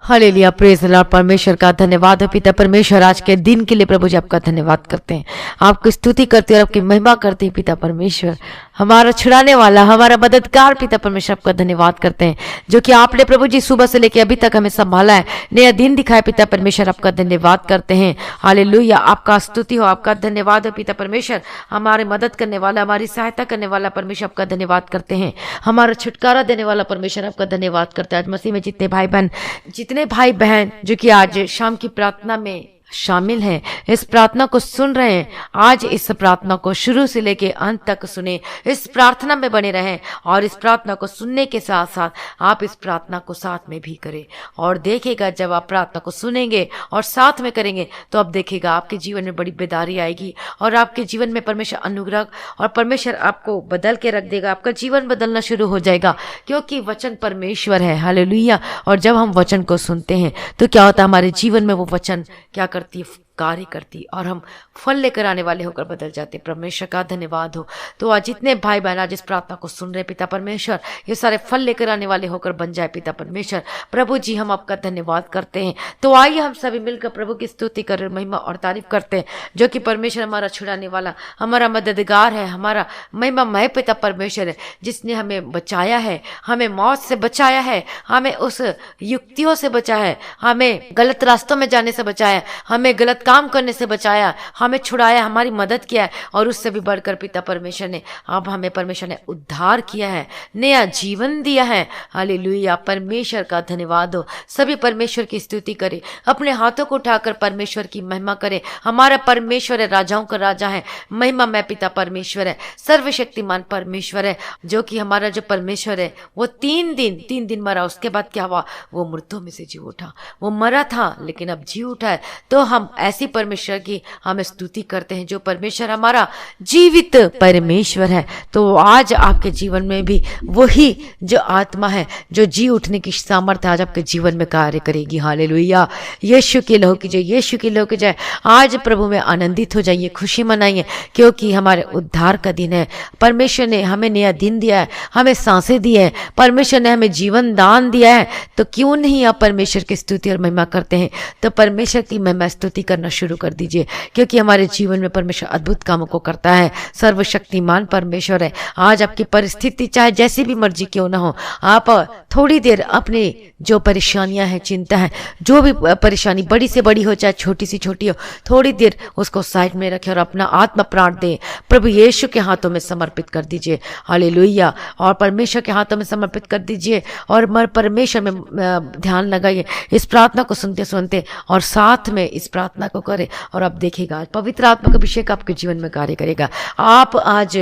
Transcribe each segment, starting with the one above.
Hallelujah, praise the Lord. परमेश्वर का धन्यवाद हो पिता परमेश्वर, आज के दिन के लिए प्रभु जी आपका धन्यवाद करते हैं, आपकी स्तुति करते हैं और आपकी महिमा करते हैं पिता परमेश्वर। हमारा छुड़ाने वाला, हमारा मददगार पिता परमेश्वर आपका धन्यवाद करते हैं, जो कि आपने प्रभु जी सुबह से लेकर अभी तक हमें संभाला है, नया दिन दिखाया पिता परमेश्वर, आपका धन्यवाद करते हैं। हालेलुया, आपका स्तुति हो, आपका धन्यवाद हो पिता परमेश्वर। हमारी मदद करने वाला, हमारी सहायता करने वाला परमेश्वर आपका धन्यवाद करते हैं। हमारा छुटकारा देने वाला परमेश्वर आपका धन्यवाद करते हैं। आज मसीह में जितने भाई बहन जो कि आज शाम की प्रार्थना में शामिल हैं, इस प्रार्थना को सुन रहे हैं, आज इस प्रार्थना को शुरू से लेके अंत तक सुने, इस प्रार्थना में बने रहें और इस प्रार्थना को सुनने के साथ साथ आप इस प्रार्थना को साथ में भी करें। और देखिएगा, जब आप प्रार्थना को सुनेंगे और साथ में करेंगे तो अब देखिएगा आपके जीवन में बड़ी बेदारी आएगी और आपके जीवन में परमेश्वर अनुग्रह और परमेश्वर आपको बदल के रख देगा, आपका जीवन बदलना शुरू हो जाएगा, क्योंकि वचन परमेश्वर है। हालेलुया। और जब हम वचन को सुनते हैं तो क्या होता है, हमारे जीवन में वो वचन क्या करती है, कार्य करती, और हम फल लेकर आने वाले होकर बदल जाते। परमेश्वर का धन्यवाद हो। तो आज जितने भाई बहन आज इस प्रार्थना को सुन रहे पिता परमेश्वर, ये सारे फल लेकर आने वाले होकर बन जाए पिता परमेश्वर। प्रभु जी, हम आपका धन्यवाद करते हैं। तो आइए हम सभी मिलकर प्रभु की स्तुति कर, महिमा और तारीफ करते हैं, जो कि परमेश्वर हमारा छुड़ाने वाला, हमारा मददगार है, हमारा महिमामय पिता परमेश्वर है, जिसने हमें बचाया है, हमें मौत से बचाया है, हमें उस युक्तियों से बचाया है, हमें गलत रास्तों में जाने से बचाया, हमें गलत काम करने से बचाया, हमें छुड़ाया, हमारी मदद किया है। और उससे भी बढ़कर पिता परमेश्वर ने अब हमें परमेश्वर ने उद्धार किया है, नया जीवन दिया है। हालेलुया, परमेश्वर का धन्यवाद हो। सभी परमेश्वर की स्तुति करें, अपने हाथों को उठाकर परमेश्वर की महिमा करें। हमारा परमेश्वर है, राजाओं का राजा है, महिमा में पिता परमेश्वर है, सर्वशक्तिमान परमेश्वर है, जो कि हमारा जो परमेश्वर है वो तीन दिन मरा, उसके बाद क्या हुआ, वो मृतों में से जी उठा। वो मरा था लेकिन अब जी उठा है। तो हम ऐसी परमेश्वर की हम स्तुति करते हैं, जो परमेश्वर हमारा जीवित परमेश्वर है। तो आज आपके जीवन में भी वही जो आत्मा है, जो जी उठने की सामर्थ्य आज आपके जीवन में कार्य करेगी। हालेलुया, यीशु के लहू की जय, यीशु के लहू की जय। आज प्रभु में आनंदित हो जाइए, खुशी मनाइए, क्योंकि हमारे उद्धार का दिन है। परमेश्वर ने हमें नया दिन दिया है, हमें सांसें दी है, परमेश्वर ने हमें जीवन दान दिया है। तो क्यों नहीं आप परमेश्वर की स्तुति और महिमा करते हैं? तो परमेश्वर की महिमा स्तुति करना शुरू कर दीजिए, क्योंकि हमारे जीवन में परमेश्वर अद्भुत कामों को करता है। सर्वशक्तिमान परमेश्वर है। आज आपकी परिस्थिति चाहे जैसी भी मर्जी क्यों ना हो, आप थोड़ी देर अपने जो परेशानियां हैं, चिंता है, जो भी परेशानी बड़ी से बड़ी हो चाहे छोटी सी छोटी हो, थोड़ी देर उसको साइड में रखें और अपना आत्मा प्राण दें, प्रभु यीशु के हाथों में समर्पित कर दीजिए। हालेलुया। और परमेश्वर के हाथों में समर्पित कर दीजिए और परमेश्वर में ध्यान लगाइए, इस प्रार्थना को सुनते सुनते, और साथ में इस प्रार्थना को करें। और अब देखिएगा आज पवित्र आत्मा का अभिषेक आपके जीवन में कार्य करेगा। आप आज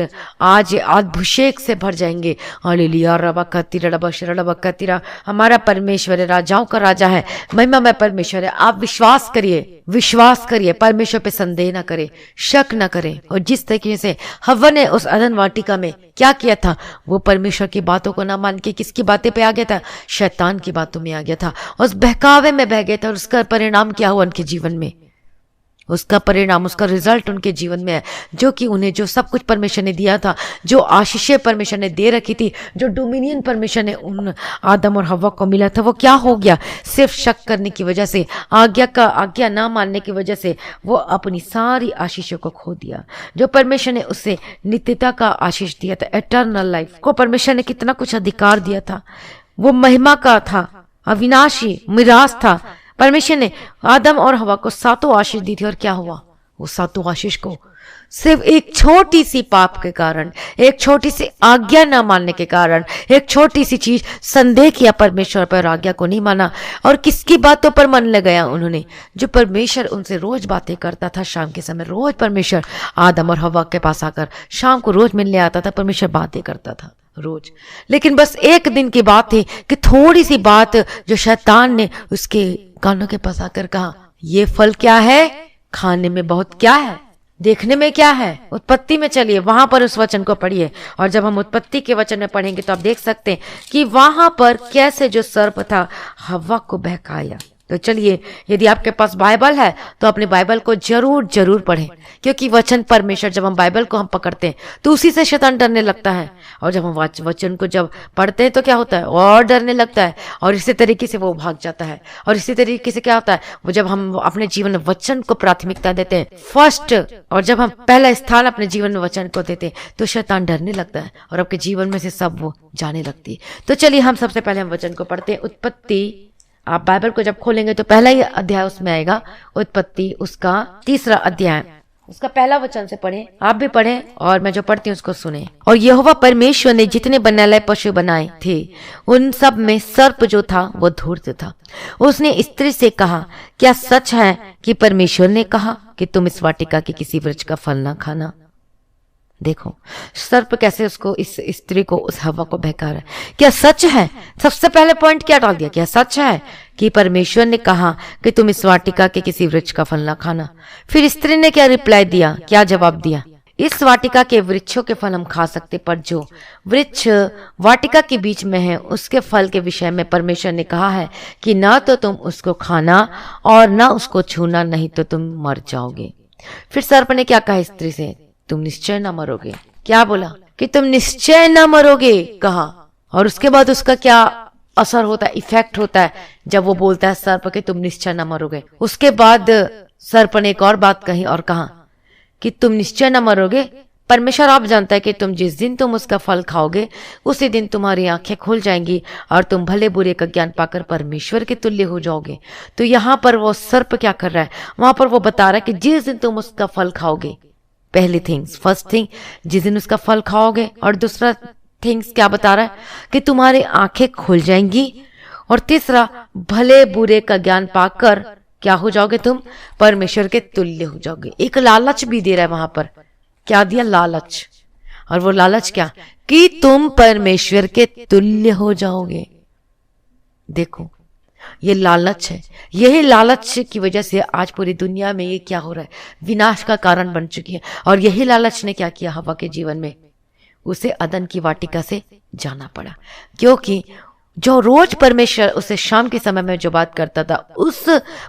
अभिषेक से भर जाएंगे। हालेलुया। रबा कतिरा रबा शरबा कतिरा। हमारा परमेश्वर है, राजाओं का राजा है, महिमा में परमेश्वर है। आप विश्वास करिए, परमेश्वर पे संदेह ना करें, शक ना करें। और जिस तरीके से हव्वा ने उस अदन वाटिका में क्या किया था, वो परमेश्वर की बातों को ना मान के किसकी बातें पे आ गया था, शैतान की बातों में आ गया था, उस बहकावे में बह गया था। और उसका परिणाम क्या हुआ उनके जीवन में, उसका परिणाम, उसका रिजल्ट उनके जीवन में है, जो कि उन्हें जो सब कुछ परमेश्वर ने दिया था, जो आशीषें परमेश्वर ने दे रखी थी, जो डोमिनियन परमेश्वर ने उन आदम और हव्वा को मिला था, वो क्या हो गया, सिर्फ शक करने की वजह से, आज्ञा ना मानने की वजह से वो अपनी सारी आशीषों को खो दिया। जो परमेश्वर ने उससे नित्यता का आशीष दिया था, एटर्नल लाइफ को परमेश्वर ने कितना कुछ अधिकार दिया था, वो महिमा का था, अविनाशी मिरास था। परमेश्वर ने आदम और हवा को सातों आशीष दी थी, और क्या हुआ, वो सातों आशीष को सिर्फ एक छोटी सी पाप के कारण, एक छोटी सी आज्ञा न मानने के कारण, एक छोटी सी चीज संदेह किया परमेश्वर पर, आज्ञा को नहीं माना और किसकी बातों पर मन लगाया उन्होंने, जो परमेश्वर उनसे रोज बातें करता था। शाम के समय रोज परमेश्वर आदम और हवा के पास आकर शाम को रोज मिलने आता था, परमेश्वर बातें करता था रोज। लेकिन बस एक दिन की बात थी कि थोड़ी सी बात जो शैतान ने उसके कानों के पास आकर कहा, ये फल क्या है, खाने में बहुत क्या है, देखने में क्या है। उत्पत्ति में चलिए, वहां पर उस वचन को पढ़िए, और जब हम उत्पत्ति के वचन में पढ़ेंगे तो आप देख सकते हैं कि वहां पर कैसे जो सर्प था हव्वा को बहकाया। तो चलिए, यदि आपके पास बाइबल है तो अपने बाइबल को जरूर जरूर पढ़ें, क्योंकि वचन परमेश्वर, जब हम बाइबल को हम पकड़ते हैं तो उसी से शैतान डरने लगता है। और जब हम वचन को जब पढ़ते हैं तो क्या होता है, और डरने लगता है, और इसी तरीके से वो भाग जाता है। और इसी तरीके से क्या होता है, वो जब हम अपने जीवन में वचन को प्राथमिकता देते हैं फर्स्ट, और जब हम पहला स्थान अपने जीवन में वचन को देते हैं तो शैतान डरने लगता है और आपके जीवन में से सब वो जाने लगती है। तो चलिए, हम सबसे पहले हम वचन को पढ़ते हैं। उत्पत्ति, आप बाइबल को जब खोलेंगे तो पहला ही अध्याय उसमें आएगा, उत्पत्ति उसका 3रा अध्याय, उसका पहला वचन से पढ़ें। आप भी पढ़ें और मैं जो पढ़ती हूँ उसको सुने। और यहोवा परमेश्वर ने जितने बनाए पशु बनाए थे उन सब में सर्प जो था वो धूर्त था। उसने स्त्री से कहा, क्या सच है कि परमेश्वर ने कहा कि तुम इस वाटिका के किसी वृक्ष का फल ना खाना? देखो सर्प कैसे उसको, इस स्त्री को, उस हवा को बहका रहा है। क्या सच है? सबसे पहले पॉइंट क्या डाल दिया, क्या सच है कि परमेश्वर ने कहा कि तुम इस वाटिका के किसी वृक्ष का फल ना खाना? फिर स्त्री ने क्या रिप्लाई दिया, क्या जवाब दिया? इस वाटिका के वृक्षों के फल हम खा सकते, पर जो वृक्ष वाटिका के बीच में है उसके फल के विषय में परमेश्वर ने कहा है कि ना तो तुम उसको खाना और ना उसको छूना, नहीं तो तुम मर जाओगे। फिर सर्प ने क्या कहा स्त्री से, तुम निश्चय ना मरोगे। क्या बोला कि तुम निश्चय ना मरोगे कहा। और उसके बाद उसका क्या असर होता है, इफेक्ट होता है, जब वो बोलता है सर्प कि तुम निश्चय ना मरोगे। उसके बाद सर्प ने एक और बात कही और कहा कि तुम निश्चय ना मरोगे, परमेश्वर आप जानता है कि तुम जिस दिन तुम उसका फल खाओगे उसी दिन तुम्हारी आंखें खुल जाएंगी और तुम भले बुरे का ज्ञान पाकर परमेश्वर के तुल्य हो जाओगे। तो यहाँ पर वो सर्प क्या कर रहा है, वहां पर वो बता रहा है कि जिस दिन तुम उसका फल खाओगे, पहली थिंग्स, फर्स्ट थिंग, जिस दिन उसका फल खाओगे, और दूसरा थिंग्स क्या बता रहा है कि तुम्हारी आंखें खुल जाएंगी, और तीसरा भले बुरे का ज्ञान पाकर क्या हो जाओगे, तुम परमेश्वर के तुल्य हो जाओगे। एक लालच भी दे रहा है वहां पर, क्या दिया, लालच। और वो लालच क्या, कि तुम परमेश्वर के तुल्य हो जाओगे। देखो ये लालच है, यही लालच की वजह से आज पूरी दुनिया में ये क्या हो रहा है, विनाश का कारण बन चुकी है। और यही लालच ने क्या किया हवा के जीवन में, उसे अदन की वाटिका से जाना पड़ा, क्योंकि जो रोज परमेश्वर उसे शाम के समय में जो बात करता था, उस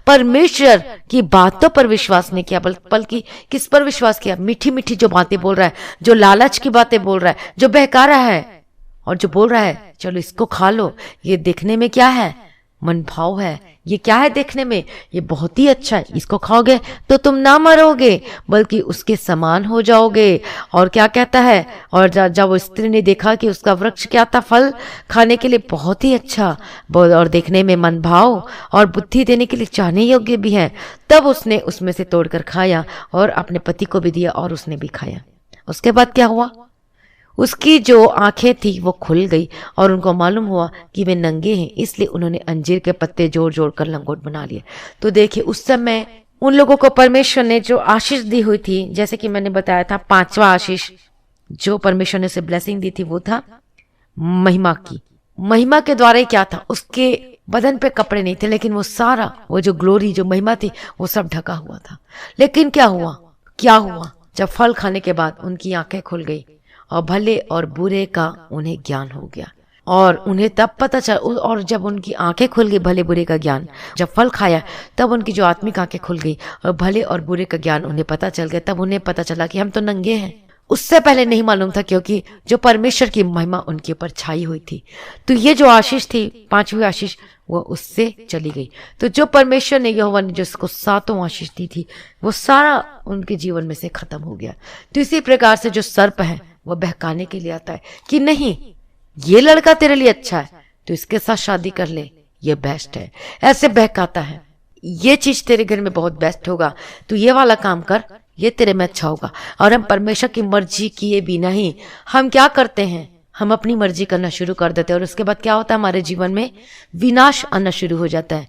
परमेश्वर की बातों पर विश्वास नहीं किया, बल्कि किस पर विश्वास किया, मीठी मीठी जो बातें बोल रहा है, जो लालच की बातें बोल रहा है, जो बहका रहा है, और जो बोल रहा है चलो इसको खा लो, ये देखने में क्या है, मन भाव है, ये क्या है देखने में, ये बहुत ही अच्छा है, इसको खाओगे तो तुम ना मरोगे बल्कि उसके समान हो जाओगे। और क्या कहता है, और जब वो स्त्री ने देखा कि उसका वृक्ष क्या था, फल खाने के लिए बहुत ही अच्छा और देखने में मन भाव और बुद्धि देने के लिए चाहने योग्य भी है, तब उसने उसमें से तोड़कर खाया और अपने पति को भी दिया और उसने भी खाया। उसके बाद क्या हुआ, उसकी जो आंखें थी वो खुल गई और उनको मालूम हुआ कि वे नंगे हैं, इसलिए उन्होंने अंजीर के पत्ते जोड़ जोड़ कर लंगोट बना लिए। तो देखिए उस समय उन लोगों को परमेश्वर ने जो आशीष दी हुई थी, जैसे कि मैंने बताया था, 5वां आशीष जो परमेश्वर ने उसे ब्लेसिंग दी थी वो था महिमा की। महिमा के द्वारा ही क्या था, उसके बदन पे कपड़े नहीं थे, लेकिन वो सारा, वो जो ग्लोरी, जो महिमा थी, वो सब ढका हुआ था। लेकिन क्या हुआ, जब फल खाने के बाद उनकी आंखें खुल गई और भले और बुरे का उन्हें ज्ञान हो गया, और उन्हें तब पता चला, और जब उनकी आंखें खुल गई भले बुरे का ज्ञान, जब फल खाया तब उनकी जो आत्मिक आंखें खुल गई और भले और बुरे का ज्ञान उन्हें पता चल गया। तब उन्हें पता चला कि हम तो नंगे हैं। उससे पहले नहीं मालूम था, क्योंकि जो परमेश्वर की महिमा उनके ऊपर छाई हुई थी। तो ये जो आशीष थी, 5वीं आशीष, वो उससे चली गई। तो जो परमेश्वर ने, यहोवा ने जिसको 7वां आशीष दी थी, वो सारा उनके जीवन में से खत्म हो गया। तो इसी प्रकार से जो सर्प है वो बहकाने के लिए आता है कि नहीं, ये लड़का तेरे लिए अच्छा है तो इसके साथ शादी कर ले, ये बेस्ट है। ऐसे बहकाता है, ये चीज तेरे घर में बहुत बेस्ट होगा, तू ये वाला काम कर, ये तेरे में अच्छा होगा। और हम परमेश्वर की मर्जी किए बिना ही हम क्या करते हैं, हम अपनी मर्जी करना शुरू कर देते हैं, और उसके बाद क्या होता है, हमारे जीवन में विनाश आना शुरू हो जाता है।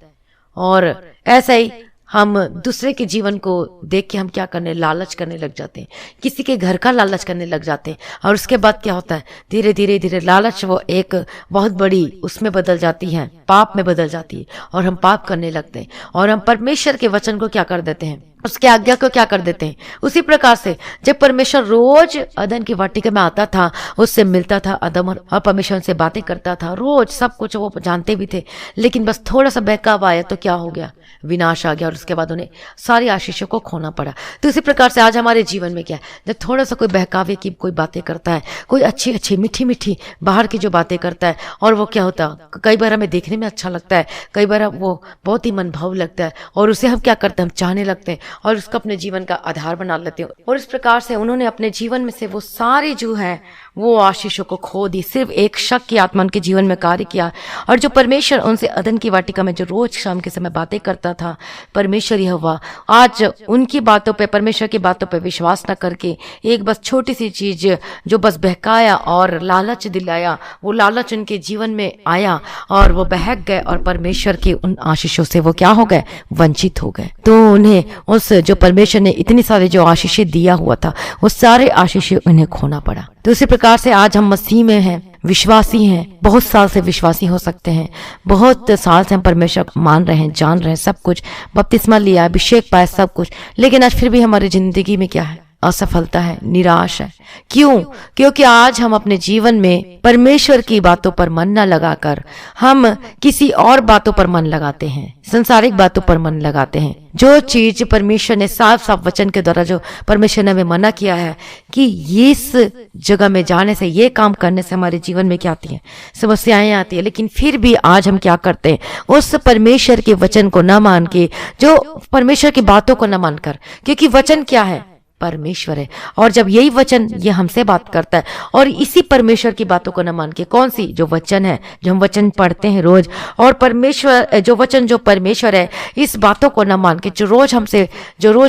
और ऐसा ही हम दूसरे के जीवन को देख के हम क्या करने, लालच करने लग जाते हैं, किसी के घर का लालच करने लग जाते हैं। और उसके बाद क्या होता है, धीरे धीरे धीरे लालच वो एक बहुत बड़ी उसमें बदल जाती है, पाप में बदल जाती है, और हम पाप करने लगते हैं, और हम परमेश्वर के वचन को क्या कर देते हैं, उसके आज्ञा को क्या कर देते हैं। उसी प्रकार से जब परमेश्वर रोज अदन की वाटिका में आता था, उससे मिलता था अदम और परमेश्वर से बातें करता था, रोज सब कुछ वो जानते भी थे, लेकिन बस थोड़ा सा बहकाव आया तो क्या हो गया, विनाश आ गया, और उसके बाद उन्हें सारी आशीषों को खोना पड़ा। तो इसी प्रकार से आज हमारे जीवन में क्या है, जब थोड़ा सा कोई बहकावे की कोई बातें करता है, कोई अच्छी अच्छी मीठी मीठी बाहर की जो बातें करता है, और वो क्या होता है, कई बार हमें देखने में अच्छा लगता है, कई बार वो बहुत ही मनभाव लगता है, और उसे हम क्या करते हैं, हम चाहने लगते हैं और उसको अपने जीवन का आधार बना लेते हैं। और इस प्रकार से उन्होंने अपने जीवन में से वो सारी जो है वो आशीषों को खो दी। सिर्फ एक शक की आत्मा उनके जीवन में कार्य किया, और जो परमेश्वर उनसे अदन की वाटिका में जो रोज शाम के समय बातें करता था, परमेश्वर यहोवा आज उनकी बातों पे, परमेश्वर की बातों पे विश्वास न करके एक बस छोटी सी चीज जो बस बहकाया और लालच दिलाया, वो लालच उनके जीवन में आया और वो बहक गए, और परमेश्वर के उन आशीषों से वो क्या हो गए, वंचित हो गए। तो उन्हें उस जो परमेश्वर ने इतनी सारी जो आशीषें दिया हुआ था, वो सारे आशीषें उन्हें खोना पड़ा। तो इसी प्रकार से आज हम मसीह में हैं, विश्वासी हैं, बहुत साल से विश्वासी हो सकते हैं, बहुत साल से हम परमेश्वर मान रहे हैं, जान रहे हैं सब कुछ, बपतिस्मा लिया, अभिषेक पाया, सब कुछ, लेकिन आज फिर भी हमारी जिंदगी में क्या है, असफलता है, निराश है। क्यों? क्योंकि आज हम अपने जीवन में परमेश्वर की बातों पर मन न लगाकर हम किसी और बातों पर मन लगाते हैं, संसारिक बातों पर मन लगाते हैं। जो चीज परमेश्वर ने साफ साफ वचन के द्वारा जो परमेश्वर ने हमें मना किया है कि इस जगह में जाने से, ये काम करने से हमारे जीवन में क्या आती है, समस्याएं आती है, लेकिन फिर भी आज हम क्या करते हैं, उस परमेश्वर के वचन को न मान के, जो परमेश्वर की बातों को न मानकर, क्योंकि वचन क्या है, परमेश्वर है, और जब यही वचन ये हमसे बात करता है, और इसी परमेश्वर की बातों को न मान के, कौन सी, जो वचन है, जो हम वचन पढ़ते हैं रोज, और परमेश्वर जो वचन जो परमेश्वर है, इस बातों को न मान के, जो रोज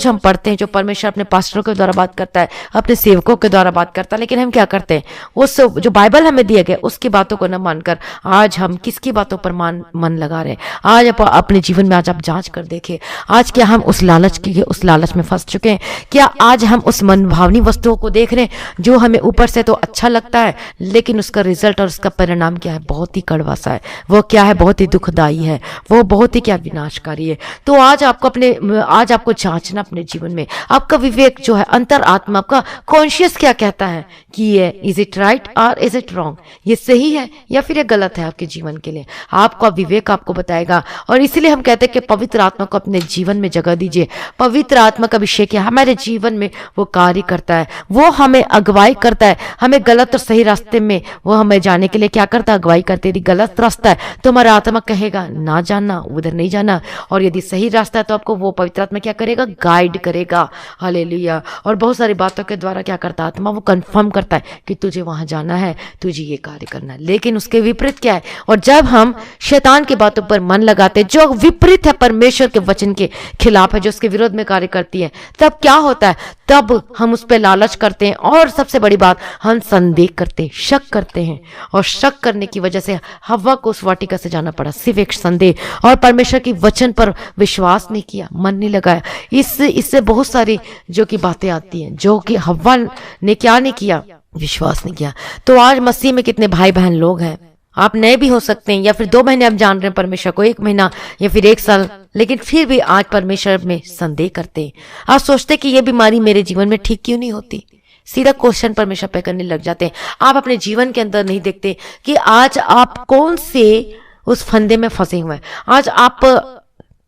हम पढ़ते हैं, जो परमेश्वर अपने पास्टरों के द्वारा बात करता है, अपने सेवकों के द्वारा बात करता है, लेकिन हम क्या करते हैं, उस जो बाइबल हमें दिए गए उसकी बातों को न मानकर आज हम किसकी बातों पर मन लगा रहे हैं। आज आप अपने जीवन में आज आप जांच कर देखिए, आज क्या हम उस लालच में फंस चुके हैं? क्या आज हम उस मनभावनी वस्तुओं को देख रहे हैं जो हमें ऊपर से तो अच्छा लगता है, लेकिन उसका रिजल्ट और उसका परिणाम क्या है, बहुत ही कड़वा सा है, वो क्या है, बहुत ही दुखदाई है, वो बहुत ही क्या विनाशकारी है। तो आज आपको जांचना अपने जीवन में, आपका विवेक जो है, अंतर आत्मा, आपका कॉन्शियस क्या कहता है कि ये इज इट राइट और इज इट रॉन्ग, ये सही है या फिर ये गलत है आपके जीवन के लिए। आपका विवेक आपको बताएगा, और इसीलिए हम कहते हैं कि पवित्र आत्मा को अपने जीवन में जगह दीजिए। पवित्र आत्मा का अभिषेक हमारे जीवन में वो कार्य करता है, वो हमें अगुवाई करता है, हमें गलत और सही रास्ते में वो हमें जाने के लिए क्या करता है, अगुवाई करते। यदि गलत रास्ता है तो हमारा आत्मा कहेगा ना जाना, उधर नहीं जाना, और यदि सही रास्ता है तो आपको वो पवित्र आत्मा क्या करेगा, गाइड करेगा। हालेलुया। और बहुत सारी बातों के द्वारा क्या करता है, आत्मा वो कंफर्म करता है कि तुझे वहां जाना है, तुझे ये कार्य करना है। लेकिन उसके विपरीत क्या है, और जब हम शैतान की बातों पर मन लगाते जो विपरीत है, परमेश्वर के वचन के खिलाफ है, जो उसके विरोध में कार्य करती है, तब क्या होता है, तब हम उस पर लालच करते हैं, और सबसे बड़ी बात, हम संदेह करते हैं, शक करते हैं, और शक करने की वजह से हव्वा को उस वाटिका से जाना पड़ा, सिर्फ एक संदेह, और परमेश्वर की वचन पर विश्वास नहीं किया, मन नहीं लगाया। इससे बहुत सारी जो की बातें आती हैं, जो कि हव्वा ने क्या नहीं किया, विश्वास नहीं किया। तो आज मसीह में कितने भाई बहन लोग हैं, आप नए भी हो सकते हैं, या फिर 2 महीने आप जान रहे हैं परमेश्वर को, 1 महीना या फिर 1 साल, लेकिन फिर भी आज परमेश्वर में संदेह करते हैं। आप सोचते कि ये बीमारी मेरे जीवन में ठीक क्यों नहीं होती, सीधा क्वेश्चन परमेश्वर पे करने लग जाते हैं। आप अपने जीवन के अंदर नहीं देखते कि आज आप कौन से उस फंदे में फंसे हुए हैं, आज आप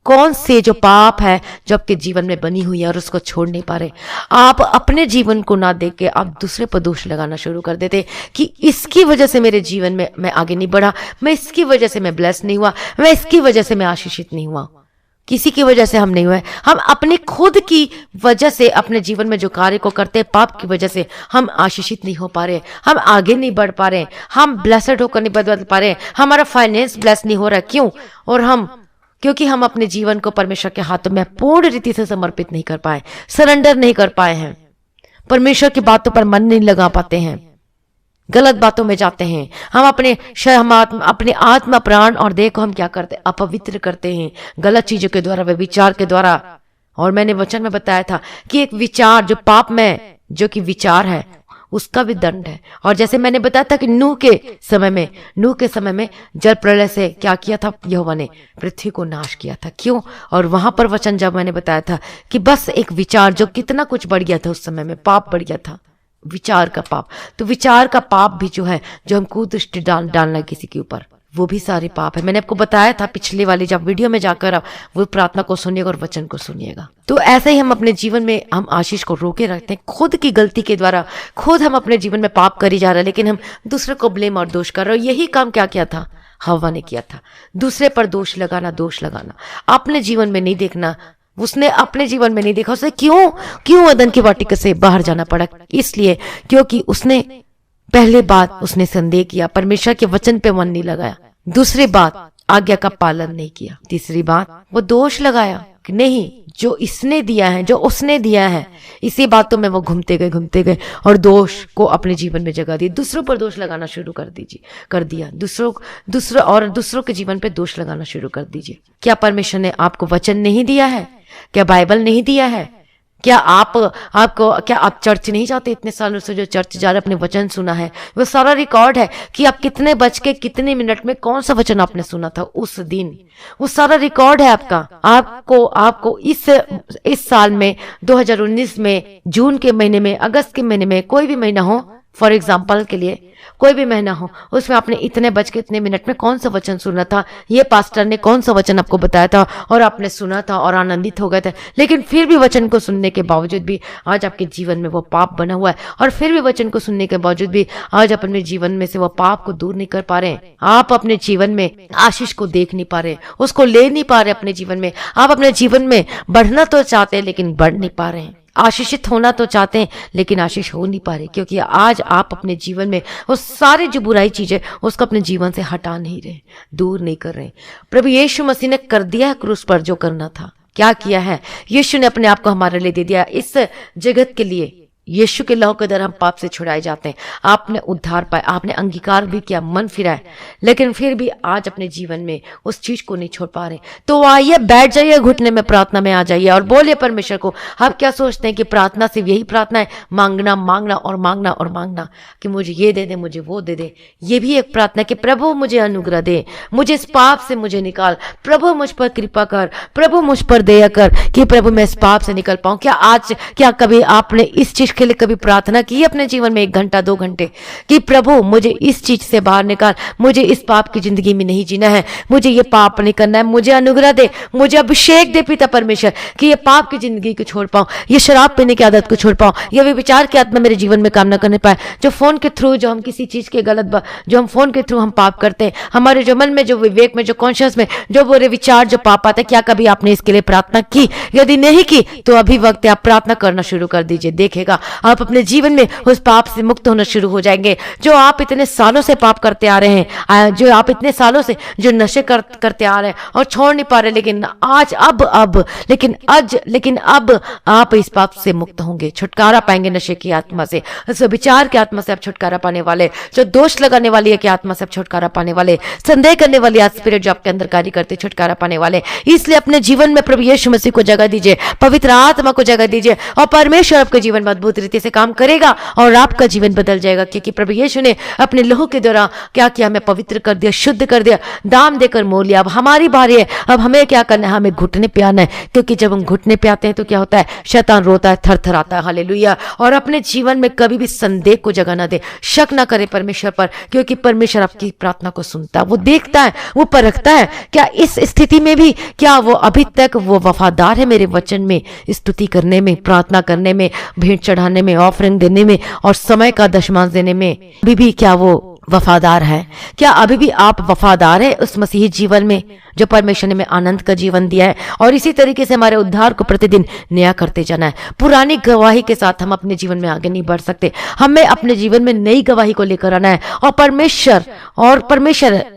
कौन से जो पाप है जो आपके जीवन में बनी हुई है और उसको छोड़ नहीं पा रहे। आप अपने जीवन को ना देख के आप दूसरे पर दोष लगाना शुरू कर देते कि इसकी वजह से मेरे जीवन में मैं आगे नहीं बढ़ा, मैं इसकी वजह से मैं ब्लेस नहीं हुआ, मैं इसकी वजह से मैं आशीषित नहीं हुआ। किसी की वजह से हम नहीं हुए, हम अपने खुद की वजह से अपने जीवन में जो कार्य को करते हैं, पाप की वजह से हम आशीषित नहीं हो पा रहे, हम आगे नहीं बढ़ पा रहे, हम ब्लेसड होकर नहीं बदल पा रहे, हमारा फाइनेंस ब्लेस नहीं हो रहा। क्यों? और क्योंकि हम अपने जीवन को परमेश्वर के हाथों में पूर्ण रीति से समर्पित नहीं कर पाए, सरेंडर नहीं कर पाए हैं, परमेश्वर की बातों पर मन नहीं लगा पाते हैं, गलत बातों में जाते हैं। हम अपने आत्मा, प्राण और देह को हम क्या करते हैं, अपवित्र करते हैं गलत चीजों के द्वारा, विचार के द्वारा। और मैंने वचन में बताया था कि एक विचार जो पाप में जो कि विचार है, उसका भी दंड है। और जैसे मैंने बताया था कि नूह के समय में जल प्रलय से क्या किया था, यहोवा ने पृथ्वी को नाश किया था। क्यों? और वहां पर वचन जब मैंने बताया था कि बस एक विचार, जो कितना कुछ बढ़ गया था उस समय में, पाप बढ़ गया था, विचार का पाप। तो विचार का पाप भी जो है, जो हम कुदृष्टि डालना किसी के ऊपर, वो भी सारे पाप है। मैंने आपको बताया था पिछले वाली जब वीडियो में जाकर आप वो प्रार्थना को सुनिएगा और वचन को सुनिएगा। तो ऐसे ही हम अपने जीवन में हम आशीष को रोके रखते हैं, खुद की गलती के द्वारा खुद हम अपने जीवन में पाप करी जा रहे हैं, लेकिन हम दूसरे को ब्लेम और दोष कर रहे हैं। यही काम क्या किया था, हव्वा ने किया था, दूसरे पर दोष लगाना, अपने जीवन में नहीं देखना। उसने अपने जीवन में नहीं देखा, उसे क्यों अदन की वाटिका से बाहर जाना पड़ा, इसलिए क्योंकि उसने पहले बात उसने संदेह किया, परमेश्वर के वचन पे मन नहीं लगाया। दूसरी बात, आज्ञा का पालन नहीं किया। तीसरी बात, वो दोष लगाया कि नहीं, जो इसने दिया है, जो उसने दिया है, इसी बातों में वो घूमते गए और दोष को अपने जीवन में जगह दी। दूसरों पर दोष लगाना शुरू कर दिया, दूसरों के जीवन पे दोष लगाना शुरू कर दीजिए। क्या परमेश्वर ने आपको वचन नहीं दिया है? क्या बाइबल नहीं दिया है? क्या आप चर्च नहीं जाते? इतने सालों से जो चर्च जा रहे, अपने वचन सुना है, वो सारा रिकॉर्ड है कि आप कितने बज के कितने मिनट में कौन सा वचन आपने सुना था उस दिन, वो सारा रिकॉर्ड है आपका। आपको इस साल में 2019 में जून के महीने में, अगस्त के महीने में, कोई भी महीना हो, फॉर एग्जाम्पल के लिए कोई भी महीना हो, उसमें आपने इतने बज के इतने मिनट में कौन सा वचन सुना था, ये पास्टर ने कौन सा वचन आपको बताया था और आपने सुना था और आनंदित हो गए थे। लेकिन फिर भी वचन को सुनने के बावजूद भी आज आपके जीवन में वो पाप बना हुआ है, और फिर भी वचन को सुनने के बावजूद भी आज अपने जीवन में से वो पाप को दूर नहीं कर पा रहे हैं। आप अपने जीवन में आशीष को देख नहीं पा रहे, उसको ले नहीं पा रहे अपने जीवन में। आप अपने जीवन में बढ़ना तो चाहते हैं लेकिन बढ़ नहीं पा रहे हैं, आशीषित होना तो चाहते हैं लेकिन आशीष हो नहीं पा रहे, क्योंकि आज आप अपने जीवन में वो सारी जो बुराई चीजें उसको अपने जीवन से हटा नहीं रहे, दूर नहीं कर रहे। प्रभु यीशु मसीह ने कर दिया है क्रूस पर जो करना था। क्या किया है? यीशु ने अपने आप को हमारे लिए दे दिया। इस जगत के लिए यीशु के लहू के द्वारा हम पाप से छुड़ाए जाते हैं। आपने उद्धार पाया, आपने अंगीकार भी किया, मन फिराए, लेकिन फिर भी आज अपने जीवन में उस चीज को नहीं छोड़ पा रहे। तो आइए बैठ जाइए, घुटने में प्रार्थना में आ जाइए और बोलिए परमेश्वर को। हम क्या सोचते हैं कि प्रार्थना सिर्फ यही प्रार्थना है, मांगना और मांगना कि मुझे ये दे दे, मुझे वो दे दे। ये भी एक प्रार्थना कि प्रभु मुझे अनुग्रह दे, मुझे इस पाप से मुझे निकाल, प्रभु मुझ पर कृपा कर, प्रभु मुझ पर दया कर कि प्रभु मैं इस पाप से निकल पाऊं। क्या कभी आपने इस चीज के लिए कभी प्रार्थना की अपने जीवन में 1 घंटा 2 घंटे कि प्रभु मुझे इस चीज से बाहर निकाल, मुझे इस पाप की जिंदगी में नहीं जीना है, मुझे ये पाप नहीं करना है, मुझे अनुग्रह दे, मुझे अभिषेक दे पिता परमेश्वर कि ये पाप की जिंदगी को छोड़ पाऊं, ये शराब पीने की आदत को छोड़ पाऊं, ये विचार की आत्मा मेरे जीवन में काम न करने पाए। जो फोन के थ्रू जो हम किसी चीज के जो हम फोन के थ्रू हम पाप करते हैं, हमारे जो मन में, जो विवेक में, जो कॉन्शियस में जो बुरे विचार, जो पाप आते हैं, क्या कभी आपने इसके लिए प्रार्थना की? यदि नहीं की तो अभी वक्त है, आप प्रार्थना करना शुरू कर दीजिए। देखेगा आप अपने जीवन में उस पाप से मुक्त होना शुरू हो जाएंगे। जो आप इतने सालों से पाप करते आ रहे हैं, जो आप इतने सालों से जो नशे करते आ रहे हैं और छोड़ नहीं पा रहे, लेकिन अब आप इस पाप से मुक्त होंगे, छुटकारा पाएंगे नशे की आत्मा से, उस विचार की आत्मा से आप छुटकारा पाने वाले, जो दोष लगाने वाली है कि आत्मा से आप छुटकारा पाने वाले, संदेह करने वाली स्पिरिट जो आपके अंदर कार्य करते छुटकारा पाने वाले। इसलिए अपने जीवन में प्रभु यीशु मसीह को जगह दीजिए, पवित्र आत्मा को जगह दीजिए और परमेश्वर आपके जीवन में अद्भुत रीति से काम करेगा और आपका जीवन बदल जाएगा, क्योंकि प्रभु यीशु ने अपने लहू के द्वारा क्या किया? हमें पवित्र कर दिया, शुद्ध कर दिया, दाम देकर मोल लिया। अब हमारी बारी है, अब हमें क्या करना है? हमें घुटने पे आना है, क्योंकि जब हम घुटने पे आते हैं तो क्या होता है? शैतान रोता है, थरथराता है। हालेलुया। और अपने जीवन में कभी भी संदेह को जगह ना दे, शक ना करे परमेश्वर पर, क्योंकि परमेश्वर आपकी प्रार्थना को सुनता है, वो देखता है, वो परखता है। क्या इस स्थिति में भी क्या वो अभी तक वो वफादार है मेरे वचन में, स्तुति करने में, प्रार्थना करने में, भेंट चढ़ाने में, ऑफरिंग देने में और समय का दशमांश देने में? अभी भी क्या वो वफादार है? क्या अभी भी आप वफादार है उस मसीही जीवन में जो परमेश्वर ने हमें आनंद का जीवन दिया है? और इसी तरीके से हमारे उद्धार को प्रतिदिन नया करते जाना है। पुरानी गवाही के साथ हम अपने जीवन में आगे नहीं बढ़ सकते, हमें अपने जीवन में नई गवाही को लेकर आना है। और परमेश्वर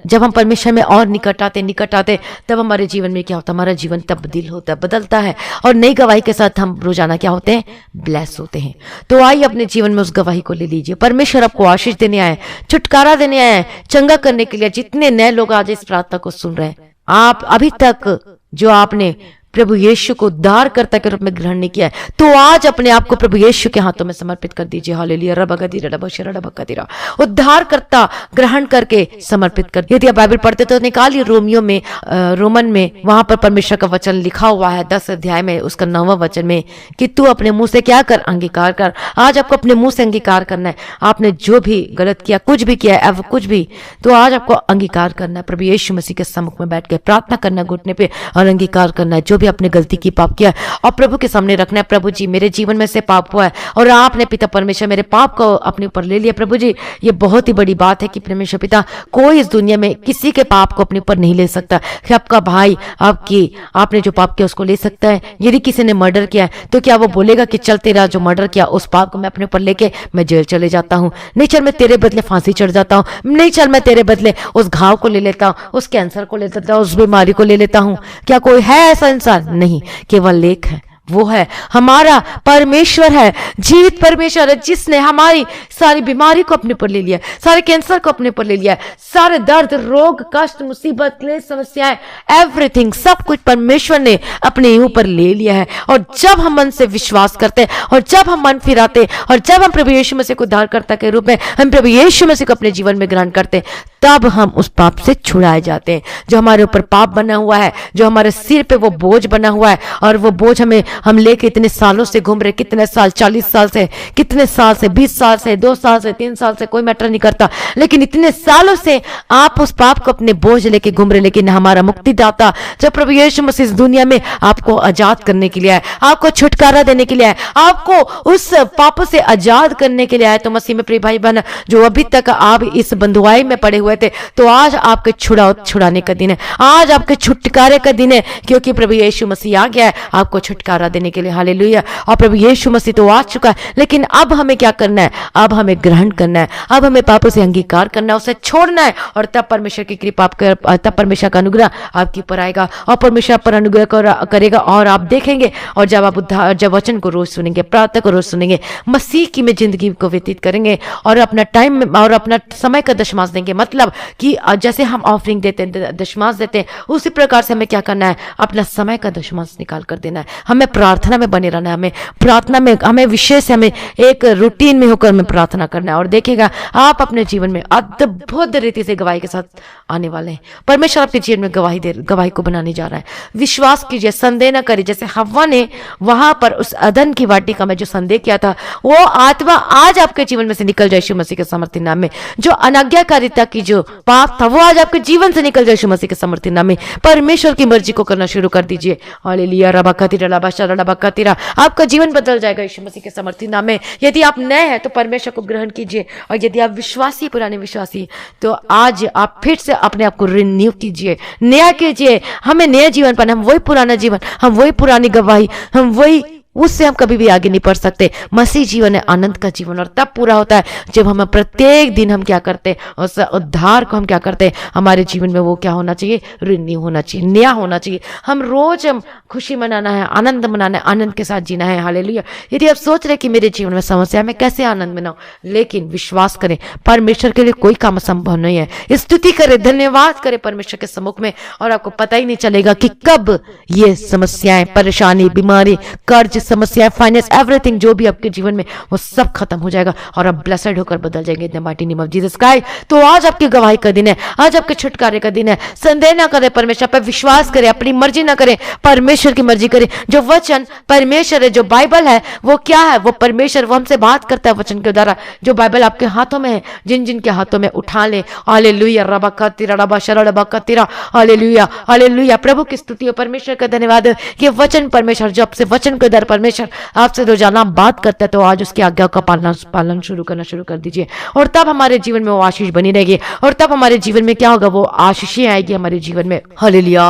जब हम परमेश्वर में और निकट आते तब हमारे जीवन में क्या होता है? हमारा जीवन तब्दील होता है, बदलता है, और नई गवाही के साथ हम रोजाना क्या होते हैं? ब्लेस होते हैं। तो आइए अपने जीवन में उस गवाही को ले लीजिए। परमेश्वर आपको आशीष देने आए, छुटकारा देने आए हैं, चंगा करने के लिए। जितने नए लोग आज इस प्रार्थना को सुन रहे हैं, आप अभी तक जो आपने प्रभु यीशु को उद्धारकर्ता के रूप में ग्रहण नहीं किया है, तो आज अपने आप को प्रभु यीशु के हाथों में समर्पित कर दीजिए। हालेलुया। रबगदिरबशरबकदिरा, उद्धारकर्ता ग्रहण करके समर्पित कर। यदि आप बाइबल पढ़ते तो निकालिए रोमन में वहां पर परमेश्वर का वचन लिखा हुआ है 10 अध्याय में उसका 9वां वचन में कि तू अपने मुंह से क्या कर, अंगीकार कर। आज आपको अपने मुंह से अंगीकार करना है। आपने जो भी गलत किया, कुछ भी किया है, कुछ भी, तो आज आपको अंगीकार करना है। प्रभु यीशु मसीह के सम्मुख में बैठ के प्रार्थना करना घुटने पे और अंगीकार करना है जो भी अपने गलती की, पाप किया, और प्रभु के सामने रखना है। प्रभु जी, मेरे जीवन में से पाप हुआ है और आपने पिता परमेश्वर मेरे पाप को अपने ऊपर ले लिया। प्रभु जी, ये बहुत ही बड़ी बात है कि परमेश्वर पिता कोई इस दुनिया में किसी के पाप को अपने ऊपर नहीं ले सकता। कि आपका भाई आपने जो पाप किया उसको ले सकता है। यदि किसी ने मर्डर किया है तो क्या वो बोलेगा कि चल तेरा जो मर्डर किया उस पाप को मैं अपने ऊपर लेके मैं जेल चले जाता हूँ? नहीं, चल मैं तेरे बदले फांसी चढ़ जाता हूँ। नहीं, चल मैं तेरे बदले उस घाव को ले लेता हूँ, उस कैंसर को ले लेता हूँ, उस बीमारी को ले लेता हूँ। क्या कोई है ऐसा इंसान? नहीं, केवल एक है, वो है हमारा परमेश्वर है, जीवित परमेश्वर है, जिसने हमारी सारी बीमारी को अपने पर ले लिया, सारे कैंसर को अपने पर ले लिया, सारे दर्द, रोग, कष्ट, मुसीबत, क्लेश, समस्याएं, एवरीथिंग, सब कुछ परमेश्वर ने अपने ऊपर ले लिया है। और जब हम मन से विश्वास करते हैं और जब हम मन फिराते और जब हम प्रभु यीशु मसीह को उद्धारकर्ता के रूप में हम प्रभु यीशु मसीह को अपने जीवन में ग्रहण करते हैं, तब हम उस पाप से छुड़ाए जाते हैं। जो हमारे ऊपर पाप बना हुआ है, जो हमारे सिर पे वो बोझ बना हुआ है, और वो बोझ हम लेके इतने सालों से घूम रहे, कितने साल, 40 साल से, कितने साल से, 20 साल से, 2 साल से, 3 साल से, कोई मैटर नहीं करता, लेकिन इतने सालों से आप उस पाप को अपने बोझ लेके घूम रहे। लेकिन हमारा मुक्तिदाता जब प्रभु यीशु मसीह इस दुनिया में आपको आजाद करने के लिए आए, आपको छुटकारा देने के लिए आए, आपको उस पाप से आजाद करने के लिए आए। तो मसीह में प्रिय भाई बहन, जो अभी तक आप इस बंधुआई में पड़े हुए थे, तो आज आपके छुड़ाने का दिन है, आज आपके छुटकारे का दिन है, क्योंकि प्रभु यीशु मसीह आ गया है आपको छुटकारा देने के लिए। हालेलुया। और प्रभु यीशु मसीह तो आ चुका है, लेकिन अब हमें क्या करना है? अब हमें ग्रहण करना है, अब हमें पापों से अंगीकार करना है, उसे छोड़ना है, और तब परमेश्वर की कृपा, तब परमेश्वर का अनुग्रह आपके ऊपर आएगा और परमेश्वर पर अनुग्रह करेगा। और आप देखेंगे, और जब वचन को रोज सुनेंगे, प्रार्थना को रोज सुनेंगे, मसीह की में जिंदगी को व्यतीत करेंगे और अपना टाइम और अपना समय का दशमांश देंगे। मतलब कि जैसे हम ऑफरिंग देते हैं, दशमांश देते हैं, उसी प्रकार से हमें क्या करना है? अपना समय का दशमांश निकाल कर देना है। हमें प्रार्थना में बने रहना है, हमें प्रार्थना में, हमें विशेष, हमें एक रूटीन में होकर हमें प्रार्थना करना है। और देखिएगा, आप अपने जीवन में अद्भुत रीति से गवाही के साथ आने वाले हैं। परमेश्वर आपके जीवन में गवाही को बनाने जा रहा है। विश्वास कीजिए, संदेह न करिए। जैसे हव्वा ने वहां पर उस अदन की वाटिका में जो संदेह किया था, वो आत्मा आज आपके जीवन में से निकल जाए यीशु मसीह के सामर्थ्य नाम में। जो अनाज्ञाकारिता की जो पाप था, वो आज आपके जीवन से निकल जाए यीशु मसीह के सामर्थ्य नाम में। परमेश्वर की मर्जी को करना शुरू कर दीजिए। हालेलुया। रबकतिरा, आपका जीवन बदल जाएगा यीशु मसीह के सामर्थ्य नाम में। यदि आप नए हैं तो परमेश्वर को ग्रहण कीजिए, और यदि आप विश्वासी, पुराने विश्वासी, तो आज आप फिर से अपने आप को रिन्यू कीजिए, नया कीजिए। हमें नया जीवन पाना, हम वही पुराना जीवन, हम वही पुरानी गवाही, हम वही, उससे हम कभी भी आगे नहीं बढ़ सकते। मसीह जीवन है आनंद का जीवन, और तब पूरा होता है जब हम प्रत्येक दिन हम क्या करते हैं, उस उद्धार को हम क्या करते हैं, हमारे जीवन में वो क्या होना चाहिए? रिन्यू होना चाहिए, नया होना चाहिए। हम रोज खुशी मनाना है, आनंद मनाना है, आनंद के साथ जीना है। हालेलुया। यदि आप सोच रहे कि मेरे जीवन में समस्या है, मैं कैसे आनंद मनाऊं, लेकिन विश्वास करें, परमेश्वर के लिए कोई काम असंभव नहीं है। स्तुति करें, धन्यवाद करें परमेश्वर के सम्मुख में, और आपको पता ही नहीं चलेगा कि कब ये समस्याएं, परेशानी, बीमारी, कर्ज, समस्याएं, फाइनेंस, एवरीथिंग जो भी आपके जीवन में, वो सब खत्म हो जाएगा और आप ब्लेसेड होकर बदल जाएंगे इन the mighty name of Jesus Christ. तो आज आपकी गवाही का दिन है, आज आपके छुटकारे का दिन है। संदेह ना करें, परमेश्वर पर विश्वास करें, अपनी मर्जी ना करें, परमेश्वर की मर्जी करें। जो वचन परमेश्वर है, जो बाइबल है, वो क्या है? वो परमेश्वर, वो हमसे बात करता है वचन के द्वारा। जो बाइबल आपके हाथों में है, जिन जिन के हाथों में उठा ले। हालेलुया। रबकतिरा, हालेलुया, हालेलुया। प्रभु की स्तुति हो, परमेश्वर का धन्यवाद। ये वचन परमेश्वर जो आपसे वचन के द्वारा परमेश्वर आपसे रोजाना बात करता है, तो आज उसकी आज्ञा का पालन शुरू करना शुरू कर दीजिए, और तब हमारे जीवन में वो आशीष बनी रहेगी, और तब हमारे जीवन में क्या होगा? वो आशीषें आएगी हमारे जीवन में। हालेलुया।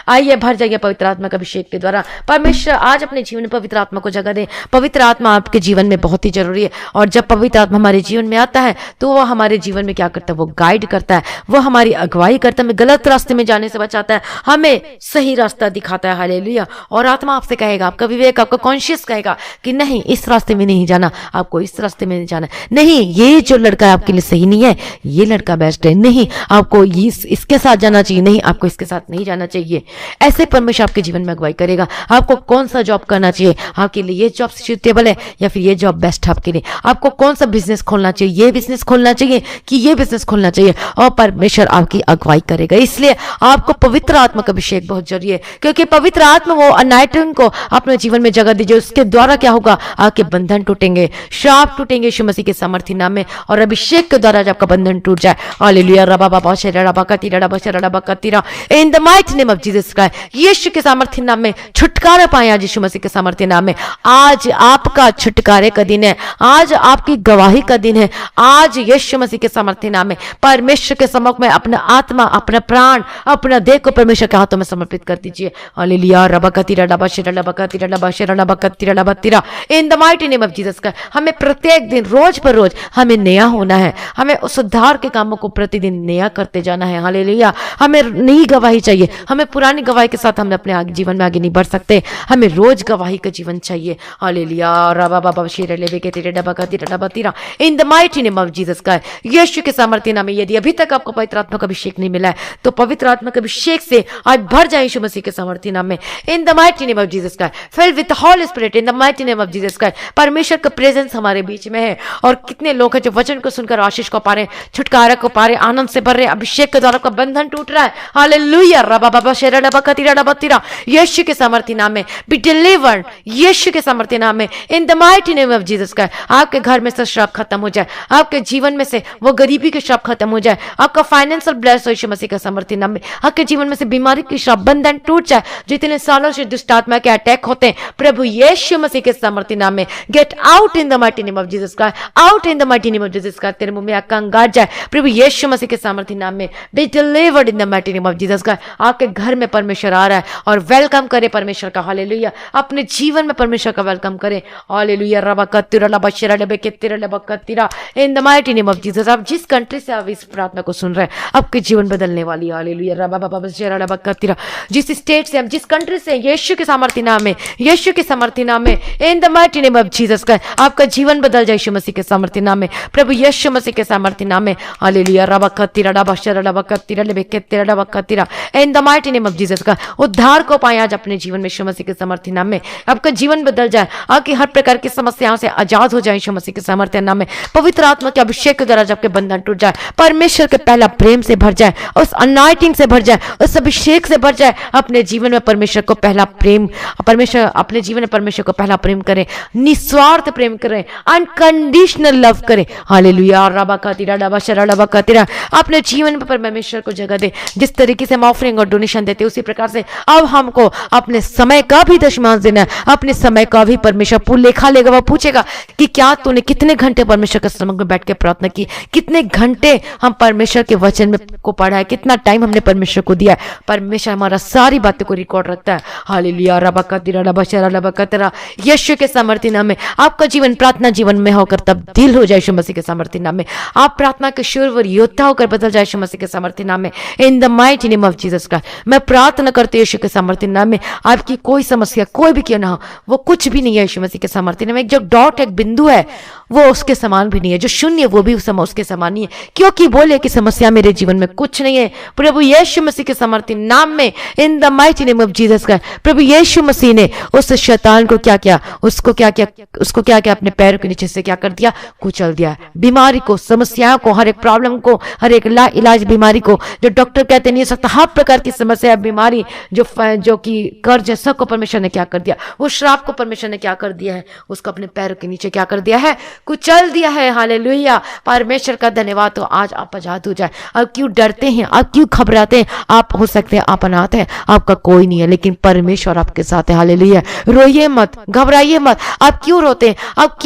आइए, भर जाइए पवित्र आत्मा का अभिषेक के द्वारा। परमेश्वर आज अपने जीवन में पवित्र आत्मा को जगह दे। पवित्र आत्मा आपके जीवन में बहुत ही जरूरी है, और जब पवित्र आत्मा हमारे जीवन में आता है, तो वो हमारे जीवन में क्या करता है? वो गाइड करता है, वो हमारी अगुवाई करता है, हमें गलत रास्ते में जाने से बचाता है, हमें सही रास्ता दिखाता है। हालेलुया। और आत्मा आपसे कहेगा, आपका विवेक, आपका कॉन्शियस कहेगा कि नहीं, इस रास्ते में नहीं जाना, आपको इस रास्ते में नहीं जाना, नहीं ये जो लड़का है आपके लिए सही नहीं है, ये लड़का बेस्ट है, नहीं आपको इसके साथ जाना चाहिए, नहीं आपको इसके साथ नहीं जाना चाहिए। ऐसे परमेश्वर आपके जीवन में अगुवाई करेगा। आपको कौन सा जॉब करना चाहिए, आपके लिए ये जॉब सूटेबल है या फिर ये जॉब बेस्ट है आपके लिए, आपको कौन सा बिजनेस खोलना चाहिए, ये बिजनेस खोलना चाहिए कि ये बिजनेस खोलना चाहिए, और परमेश्वर आपकी अगुवाई करेगा। इसलिए आपको पवित्र आत्मा का अभिषेक बहुत जरूरी है, क्योंकि पवित्र आत्मा वो अनाइटिंग को अपने जीवन में जगह दीजिए। उसके द्वारा क्या होगा, आपके बंधन टूटेंगे, श्राप टूटेंगे यीशु मसीह के सामर्थ्य नाम में, और अभिषेक के द्वारा जब आपका बंधन टूट जाए, हालेलुया। रबा बाबा शेरा रबा कतीरा रबा शेरा रबा कतीरा, in the mighty name of Jesus Christ, यीशु के सामर्थ्य नाम में छुटकारा पाए आज यीशु मसीह के सामर्थ्य नाम में। आज आपका छुटकारे का दिन है, आज आपकी गवाही का दिन है। आज यीशु मसीह के सामर्थ्य नाम में परमेश्वर के सम्मुख में अपना आत्मा, अपना प्राण, अपना देह को परमेश्वर के हाथों में समर्पित कर दीजिए। हालेलुया। रबा कतीरा रबा शेरा रबा कतीरा रबा शेरा रबा कतीरा रबा तीरा, in the mighty name of Jesus Christ. हमें प्रत्येक दिन, रोज पर रोज हमें नया होना है, हमें उस उद्धार के कामों को प्रतिदिन नया करते जाना है। हालेलुया। हमें नई गवाही चाहिए, हमें पुरानी गवाही के साथ हम अपने जीवन में आगे नहीं बढ़ सकते, हमें रोज गवाही का जीवन चाहिए। हालेलुया। रबा बाबा शेरा लेबे के तेरे डबा का तेरा डबा तीरा, in the mighty name of Jesus Christ, यीशु के सामर्थ्य नाम में। यदि अभी तक आपको पवित्र आत्मा का अभिषेक नहीं मिला है तो पवित्र आत्मा के अभिषेक से आज भर जाए यीशु मसीह के सामर्थ्य नाम में, in the mighty name of Jesus Christ, filled with Holi Spirit in the mighty name of Jesus Christ. परमेश्वर का प्रेजेंस हमारे बीच में है, और कितने लोग हैं जो वचन को सुनकर आशीष को पा रहे, छुटकारा को पा रहे, आनंद से भर रहे, अभिषेक के द्वारा आपका बंधन टूट रहा है। हालेलुया। रबा बाबा शेरा डबा का तीरा डबा तीरा, यीशु के सामर्थ्य नाम में बी डिलीवर्ड, यीशु के सामर्थ्य नाम में, in the mighty name of Jesus Christ. आपके घर में से श्राप खत्म हो जाए, आपके जीवन में से वो गरीबी के श्राप खत्म हो जाए, आपका फाइनेंशियल ब्लेस हो यीशु मसीह के सामर्थ्य नाम में, आपके जीवन में से बीमारी की श्राप बंधन टूट जाए। जितने सालों से दुष्ट आत्मा के अटैक होते हैं, प्रभु यीशु मसीह के सामर्थ्य नाम में get out in the mighty name of Jesus Christ, out in the mighty name of Jesus Christ. तेरे मुंह में आग अंगार जाए, प्रभु यीशु मसीह के सामर्थ्य नाम में be delivered in the mighty name of Jesus Christ. आपके घर में परमेश्वर आ रहा है, और वेलकम करे परमेश्वर का। हालेलुया। अपने जीवन में परमेश्वर का वेलकम करें। हालेलुया। रबा कत्तिरा लबा शेरा लबे केत्तिरा लबा कत्तिरा, in the mighty name of Jesus. आप जिस कंट्री से आप इस प्रार्थना को सुन रहे हैं, आपके जीवन बदलने वाली है। हालेलुया। रबा बाबा शेरा लबा कत्तिरा, जिस स्टेट से, जिस कंट्री से, यीशु के सामर्थ्य नाम में, यीशु के सामर्थ्य नाम में, in the mighty name of Jesus का आपका जीवन बदल जाए यीशु मसीह के सामर्थ्य नाम में, प्रभु यीशु मसीह के सामर्थ्य नाम में। हालेलुया। रबा कत्तिरा डबा शेरा डबा कत्तिरा लबे केत्तिरा डबा कत्तिरा, in the mighty name of Jesus का उद्धार को पाए आज अपने जीवन में यीशु मसीह के सामर्थ्य नाम में। आपका जीवन बदल जाए, आपकी हर प्रकार की समस्याओं से आजाद हो जाए यीशु मसीह के सामर्थ्य नाम में। पवित्र आत्मा के अभिषेक के द्वारा जबकि बंधन टूट जाए, परमेश्वर के पहला प्रेम से भर जाए, उस अनाइटिंग से भर जाए, उस अभिषेक से भर जाए। अपने जीवन में परमेश्वर को पहला प्रेम, परमेश्वर अपने जीवन में परमेश्वर को पहला प्रेम करें, निस्वार्थ प्रेम करें, अनकंडीशनल लव करें। हालेलुया। रबा कतीरा डबा शेरा डबा कतीरा, अपने जीवन में परमेश्वर को जगह दे। जिस तरीके से हम ऑफरिंग और डोनेशन देते उसी प्रकार से अब हमको अपने समय का भी दशमांश देना है, अपने समय का भी परमेश्वर लेखा लेगा। वो पूछेगा कि क्या तूने कितने घंटे परमेश्वर के सम्मुख में बैठ के प्रार्थना की, कितने घंटे हम परमेश्वर के वचन में को पढ़ा है, कितना टाइम हमने परमेश्वर को दिया है। परमेश्वर हमारा सारी बातों को रिकॉर्ड रखता है। हालेलुया। रबा कतीरा डबा शेरा डबा कतीरा, यीशु के सामर्थ्य नाम में आपका जीवन प्रार्थना जीवन में होकर तब्दील हो जाए यीशु मसीह के सामर्थ्य नाम में। आप प्रार्थना के शूरवीर योद्धा होकर बदल जाए यीशु मसीह के सामर्थ्य नाम में, in the mighty name of Jesus Christ. मैं प्रार्थना करती हूं यीशु के सामर्थ्य नाम में, आपकी कोई समस्या कोई भी क्यों ना हो, वो कुछ भी नहीं है यीशु मसीह के सामर्थ्य नाम में। जो डॉट एक बिंदु है वो उसके समान भी नहीं है, जो शून्य वो भी उसके समान नहीं है, क्योंकि बोले कि समस्या मेरे जीवन में कुछ नहीं है। प्रभु यीशु मसीह के सामर्थ्य नाम में, in the mighty name of Jesus Christ, प्रभु यीशु मसीह ने उस शैतान को क्या किया, उसको क्या किया, अपने पैरों के नीचे से क्या कर दिया, कुचल दिया। बीमारी को, समस्याओं को, हर एक प्रॉब्लम को, हर एक लाइलाज बीमारी को, जो डॉक्टर कहते नहीं हो सकता, हर प्रकार की समस्या बीमारी, जो कि कर्ज है, सबको परमेश्वर ने क्या कर दिया, वो श्राप को परमेश्वर ने क्या कर दिया है, उसको अपने पैरों के नीचे क्या कर दिया है, कुचल दिया है। हालेलुया। परमेश्वर का धन्यवाद। तो आज आप आजाद हो जाए। आप क्यों डरते हैं, आप क्यों घबराते हैं? आप हो सकते हैं आप अनाथ हैं, आपका कोई नहीं है, लेकिन परमेश्वर आपके साथ है। हालेलुया। रोइए मत, घबराइए मत। आप क्यों रोते हैं, आप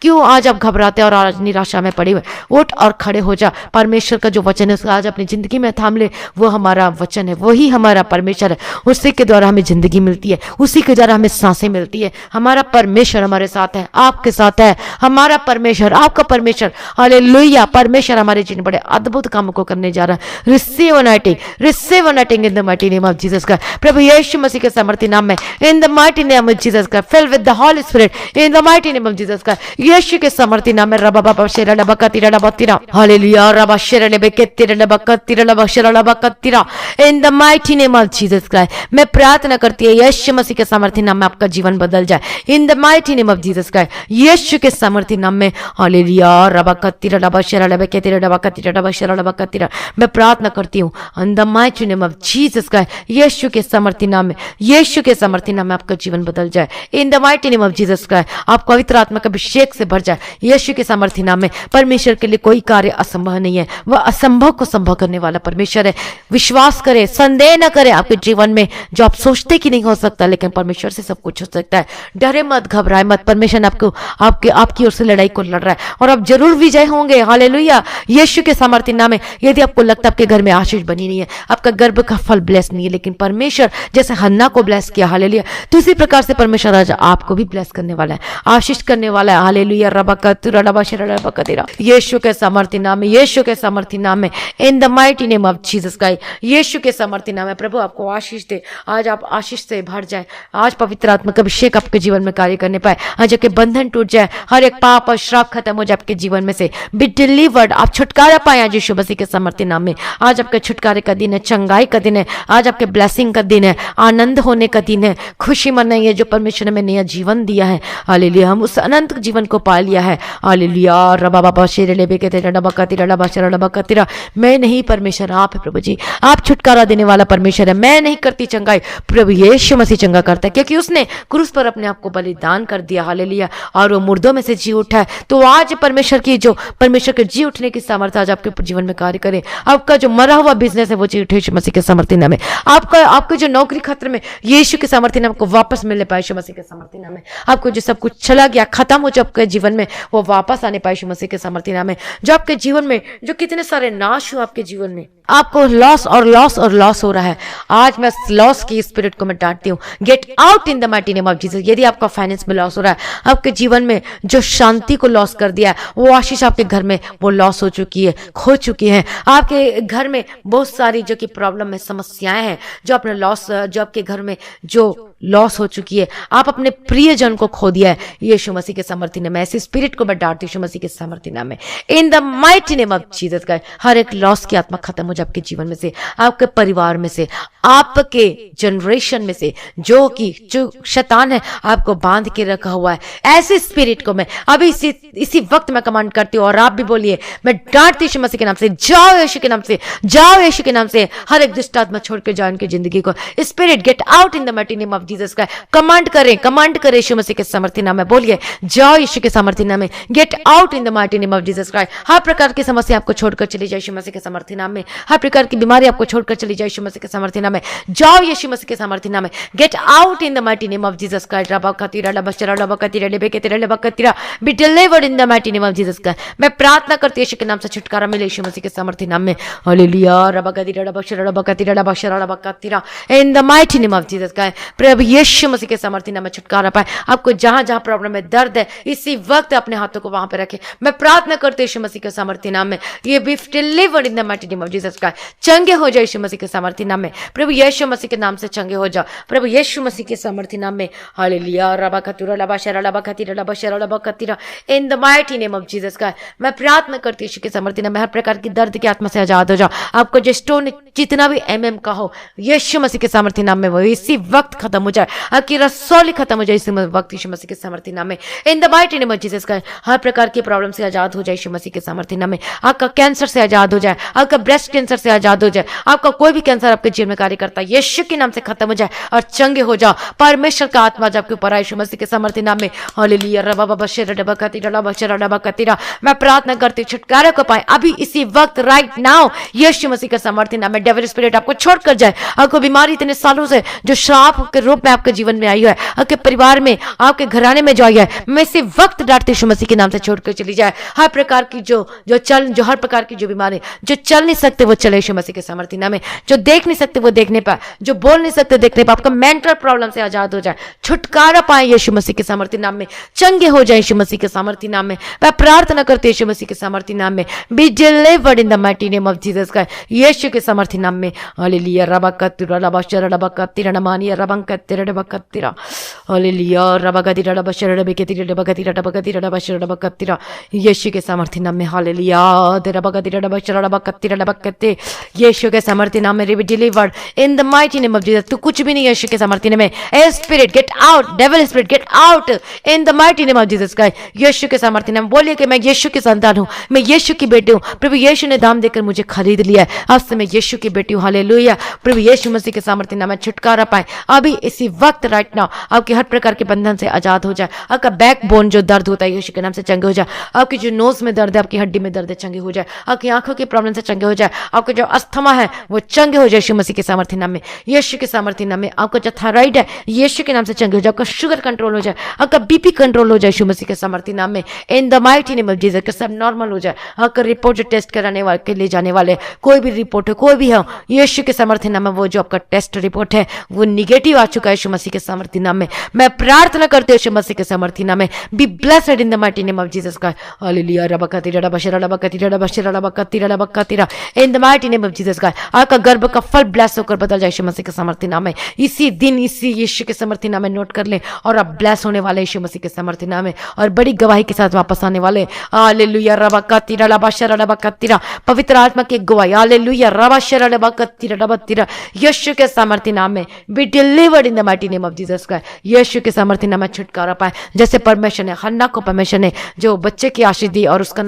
क्यों आज आप घबराते हैं और आज निराशा में पड़े हुए? उठ और खड़े हो जा। परमेश्वर का जो वचन है उसको आज अपनी जिंदगी में थाम ले। वो हमारा वचन है, वही हमारा परमेश्वर है। उसी के द्वारा हमें जिंदगी मिलती है, उसी के द्वारा हमें सांसें मिलती है। हमारा परमेश्वर हमारे साथ है, आपके साथ है। हमारा परमेश्वर, आपका परमेश्वर, हालेलुया। परमेश्वर हमारे जीवन बड़े अद्भुत कामों को करने जा रहा है। Receive anointing in the mighty name of Jesus का। प्रभु यीशु मसीह के सामर्थ्य नाम में, in the mighty name of Jesus Christ, fill with the Holy Spirit in the mighty name of Jesus Christ, यीशु के सामर्थ्य नाम में। रबा बाबा शेरा डबा कतिरा डबा तिरा, हालेलुया। रबा शेरा डबे केतिरा डबा कतिरा डबा शेरा डबा कतिरा, in the mighty name of Jesus Christ. मैं प्रार्थना करती है यीशु मसीह के सामर्थ्य नाम में आपका जीवन बदल जाए, in the mighty name of Jesus Christ, यीशु के सामर्थ्य नाम में। हालेलुया। रबा कतिरा डबा शेरा डबे केतिरा डबा कतिरा डबा शेरा डबा कतिरा, मैं प्रार्थना करती हूँ in the mighty name of Jesus Christ, यीशु के सामर्थ्य नाम में, यीशु के सामर्थ्य नाम में आपका जीवन बदल जाए, in the mighty name of Jesus Christ. आप पवित्र आत्मा के अभिषेक से भर जाए, यीशु के सामर्थ्य नाम में। परमेश्वर के लिए कोई कार्य असंभव नहीं है, वह असंभव को संभव करने वाला परमेश्वर है। विश्वास करें, संदेह न करें आपके जीवन में जो आप सोचते कि नहीं हो सकता, लेकिन परमेश्वर से सब कुछ हो सकता है। डरे मत, घबराए मत, परमेश्वर आपको आपकी ओर से लड़ाई को लड़ रहा है और आप जरूर विजय होंगे। हालेलुया। यीशु के सामर्थ्य नाम में। यदि आपको लगता है आपके घर में आशीष बनी नहीं है, आपका गर्भ का फल ब्लेस नहीं है, लेकिन परमेश्वर जैसे हन्ना को ब्लेस किया, हालेलुया, तो इसी प्रकार से परमेश्वर आज आपको भी ब्लेस करने वाला है, आशीष करने वाला है। हालेलुया। रबा कतुरा रबा शरा रबा कतिरा, यीशु के सामर्थ्य नाम में, यीशु के सामर्थ्य नाम में, in the mighty name of Jesus Christ, यीशु के सामर्थ्य नाम में। प्रभु आपको आशीष दे, आज आप आशीष से भर जाए, आज पवित्र आत्मा का अभिषेक आपके जीवन में कार्य करने पाए, आज आपके बंधन टूट जाए, हर एक पाप और श्राप खत्म हो जाए आपके जीवन में से, बी डिलीवर्ड, आप छुटकारा पाए आज यीशु मसीह के सामर्थ्य नाम में। आज आपके छुटकारे का दिन है, चंगाई का दिन है, आज आपके ब्लेसिंग का दिन है, आनंद होने का दिन है, खुशी मनाइए जो परमेश्वर ने हमें नया जीवन दिया है। हालेलुया। हम उस अनंत जीवन को पा लिया है। हालेलुया। रबा बाबा शेरे लेबे के तेरा डबा कतिरा डबा शेरा डबा कतिरा, मैं नहीं, परमेश्वर आप है प्रभु जी, आप छुटकारा देने वाला परमेश्वर है। मैं नहीं करती चंगाई, प्रभु यीशु मसीह चंगा करता है, क्योंकि उसने क्रूस पर अपने आप को बलिदान कर दिया। हालेलुया। और वो मुर्दों में से जी उठा है। तो आज परमेश्वर के जी उठने की सामर्थ्य आज आपके जीवन में कार्य करे। आपका जो मरा हुआ बिजनेस है वो जी उठे यीशु मसीह के सामर्थ्य नाम में। आपका जो नौकरी खतरे में, यीशु के सामर्थ्य नाम को वापस मिलने पाए यीशु मसीह के सामर्थ्य नाम में। आपको जो सब कुछ चला गया, खत्म हो जाए आपके जीवन में, वो वापस आने पाए यीशु मसीह के सामर्थ्य नाम में। जो आपके जीवन में जो कितने सारे नाश हुए आपके जीवन में, आपको लॉस और लॉस और लॉस हो रहा है, आज मैं लॉस की स्पिरिट को मैं डांटती हूँ। Gate out in the mighty name of Jesus. यदि आपका फाइनेंस में लॉस हो रहा है, आपके जीवन में जो शांति को लॉस कर दिया है, वो आशीष आपके घर में वो लॉस हो चुकी है, खो चुकी है। आपके घर में बहुत सारी जो कि प्रॉब्लम है, समस्याएं हैं, जो आपने लॉस, जो आपके घर में जो लॉस हो चुकी है, आप अपने प्रियजन को खो दिया है, यीशु मसीह के सामर्थ्य नाम में ऐसी स्पिरिट को मैं डांटती हूँ यीशु मसीह के सामर्थ्य नाम में, in the mighty name of Jesus का। हर एक लॉस की आत्मा खत्म हो जाए आपके जीवन में से, आपके परिवार में से, आपके जनरेशन में से, जो शैतान है आपको बांध के रखा हुआ है, ऐसे स्पिरिट को मैं अभी इसी वक्त मैं कमांड करती हूँ। और आप भी बोलिए, मैं डांटती यीशु मसीह के नाम से, जाओ यीशु के नाम से, जाओ यीशु के नाम से। हर एक दुष्ट आत्मा छोड़ के जाओ इनकी जिंदगी को। Spirit gate out in the mighty name of Jesus का। कमांड करें यीशु मसीह के सामर्थ्य नाम में। बोलिए, जाओ यीशु के सामर्थ्य नाम में, get out in the mighty name of Jesus Christ. हर प्रकार की समस्या आपको छोड़कर चली जाए यीशु मसीह के सामर्थ्य नाम में। हर प्रकार की बीमारी आपको छोड़कर चली जाए यीशु मसीह के सामर्थ्य नाम में। जाओ यीशु मसीह के सामर्थ्य नाम में, get out in the mighty name of Jesus Christ. रबा खतीरा लबा शरा लबा खतीरा लेबे के तेरे लबा खतीरा, be delivered in the mighty name of Jesus Christ. मैं प्रार्थना करती हूं यीशु के नाम से छुटकारा मिले यीशु मसीह के सामर्थ्य नाम में। हालेलुया। रबा खतीरा लबा शरा लबा खतीरा लबा शरा लबा खतीरा, in the mighty name of Jesus Christ. प्रभु यीशु मसीह के सामर्थ्य नाम में छुटकारा पाए। आपको जहां जहां प्रॉब्लम है, दर्द है, इसी वक्त अपने हाथों को वहां पे रखें। मैं प्रार्थना करती हूं यीशु मसीह के सामर्थ्य नाम में, ये be delivered in the mighty name of Jesus Christ. चंगे हो जाए यीशु मसीह के सामर्थ्य नाम में। प्रभु यीशु मसीह के नाम से चंगे हो जाओ, प्रभु यीशु मसीह के सामर्थ्य नाम में। हालेलुया। रबा खतुरा लबा शरा लबा खतीरा लबा शरा लबा खतीरा, in the mighty name of Jesus Christ. मैं प्रार्थना करती हूं यीशु के सामर्थ्य नाम में, हर प्रकार की दर्द की आत्मा से आजाद हो जाओ। आपको जो स्टोन जितना भी का हो, यीशु मसीह के सामर्थ्य नाम में वो इसी वक्त खत्म हो जाए। आपकी रसौली खत्म हो जाए इसी वक्त यीशु मसीह के सामर्थ्य नाम में, in the mighty name of Jesus Christ. हर प्रकार की प्रॉब्लम से आजाद हो जाए यीशु मसीह के सामर्थ्य नाम में। आपका कैंसर से आजाद हो जाए, आपका ब्रेस्ट कैंसर से आजाद हो जाए, आपका कोई भी कैंसर आपके जीवन में कार्य करता है, यीशु के नाम से खत्म हो जाए और चंगे हो जाओ। परमेश्वर का आत्मा जब आपके ऊपर आए यीशु मसीह के सामर्थ्य नाम में। हालेलुया। रबा बाबा शेरा डबा खतीरा डबा शेरा डबा खतीरा, मैं प्रार्थना करती हूं छुटकारा को पाए अभी इसी वक्त, राइट नाउ, यीशु मसीह के सामर्थ्य नाम में। डेविल स्पिरिट आपको छोड़कर जाए। आपको बीमारी इतने सालों से जो श्राप के रूप में आपके जीवन में आई है, आपके परिवार में, आपके घराने में जो आई है, मैं इसी वक्त डांटती यीशु मसीह के नाम से छोड़कर चली जाए। हर प्रकार की जो हर प्रकार की जो बीमारी, जो चल नहीं सकते वो चले यीशु मसीह के सामर्थ्य नाम में, जो देख नहीं सकते वो देखने पाए, जो बोल नहीं सकते देखने पाए, आपका मेंटल प्रॉब्लम से आजाद हो जाए, छुटकारा पाए यीशु मसीह के सामर्थ्य नाम में, चंगे हो जाए यीशु मसीह के सामर्थ्य नाम में। मैं प्रार्थना करती हूं यीशु मसीह के सामर्थ्य नाम में, be delivered in the mighty name of Jesus Christ, यीशु के सामर्थ्य नाम में। हालेलुया। रबा कतुरा लबा शरणबकतिरा नमानिया रबंकतिरा डबकतिरा हालेलुया रबगतिरा डबशरणबकेतिरा डबगतिरा डबगतिरा डबशरणबकतिरा यीशु के सामर्थ्य नाम में हालेलुया रबगतिरा डबशरणबकतिरा डबकते यीशु के सामर्थ्य नाम में be delivered in the mighty name of Jesus. तू कुछ भी नहीं यीशु के सामर्थ्य नाम में। A spirit get out, devil spirit gate out in the mighty name of Jesus का। यीशु के सामर्थ्य नाम बोलिए कि मैं यीशु की संतान हूँ, मैं यीशु की बेटी हूँ। प्रभु यीशु ने दाम देकर मुझे खरीद लिया है, अब से मैं यीशु की बेटी हूँ। हालेलुया प्रभु यीशु मसीह के सामर्थ्य नाम में छुटकारा पाए अभी इसी वक्त राइट नाउ। आपके हर प्रकार के बंधन से आजाद हो जाए। आपका बैक बोन जो दर्द होता है यीशु के नाम से चंगे हो जाए। आपकी जो नोज में दर्द है, आपकी हड्डी में दर्द है, चंगे हो जाए। आपकी आंखों की प्रॉब्लम से चंगे हो जाए। आपका जो अस्थमा है वो चंगे हो जाए यीशु मसीह के सामर्थ्य नाम में, यीशु के सामर्थ्य नाम में। आपका जो थायराइड है यीशु के नाम से चंगे हो जाए। आपका शुगर कंट्रोल हो जाए, आपका बीपी कंट्रोल हो जाए यीशु मसीह के सामर्थ्य नाम में। In the mighty name of Jesus के सब नॉर्मल हो जाए। आपका रिपोर्ट जो टेस्ट कराने वाले के ले जाने वाले कोई भी रिपोर्ट है, कोई भी हो यीशु के सामर्थ्य नाम में, वो जो आपका टेस्ट रिपोर्ट है वो निगेटिव आ चुका है यीशु मसीह के सामर्थ्य नाम में। मैं प्रार्थना करते यीशु मसीह के सामर्थ्य नाम में, be blessed in the mighty name of Jesus का। हालेलुया रबकतिरा डबशरा डबकतिरा डबशरा डबकतिरा डबकतिरा in the mighty name of Jesus का। आपका गर्भ का फल ब्लेस होकर बदल जाए यीशु मसीह के सामर्थ्य नाम में। इसी दिन इसी यीशु के सामर्थ्य नाम में नोट कर लें और आप ब्लेस होने वाले यीशु मसीह के सामर्थ्य नाम में और बड़ी गवाही के साथ वापस आने वाले। हालेलुया रबकतिरा डबशरा डबकतिरा पवित्र आत्मा की गवाही। हालेलुया रबशरा डबकतिरा डबकतिरा यीशु के सामर्थ्य नाम में be delivered in the mighty name of Jesus का। यीशु के सामर्थ्य नाम में छुटकारा पाए। जैसे परमेश्वर ने हन्ना को परमेश्वर ने जो बच्चे की आशीष दी और उसका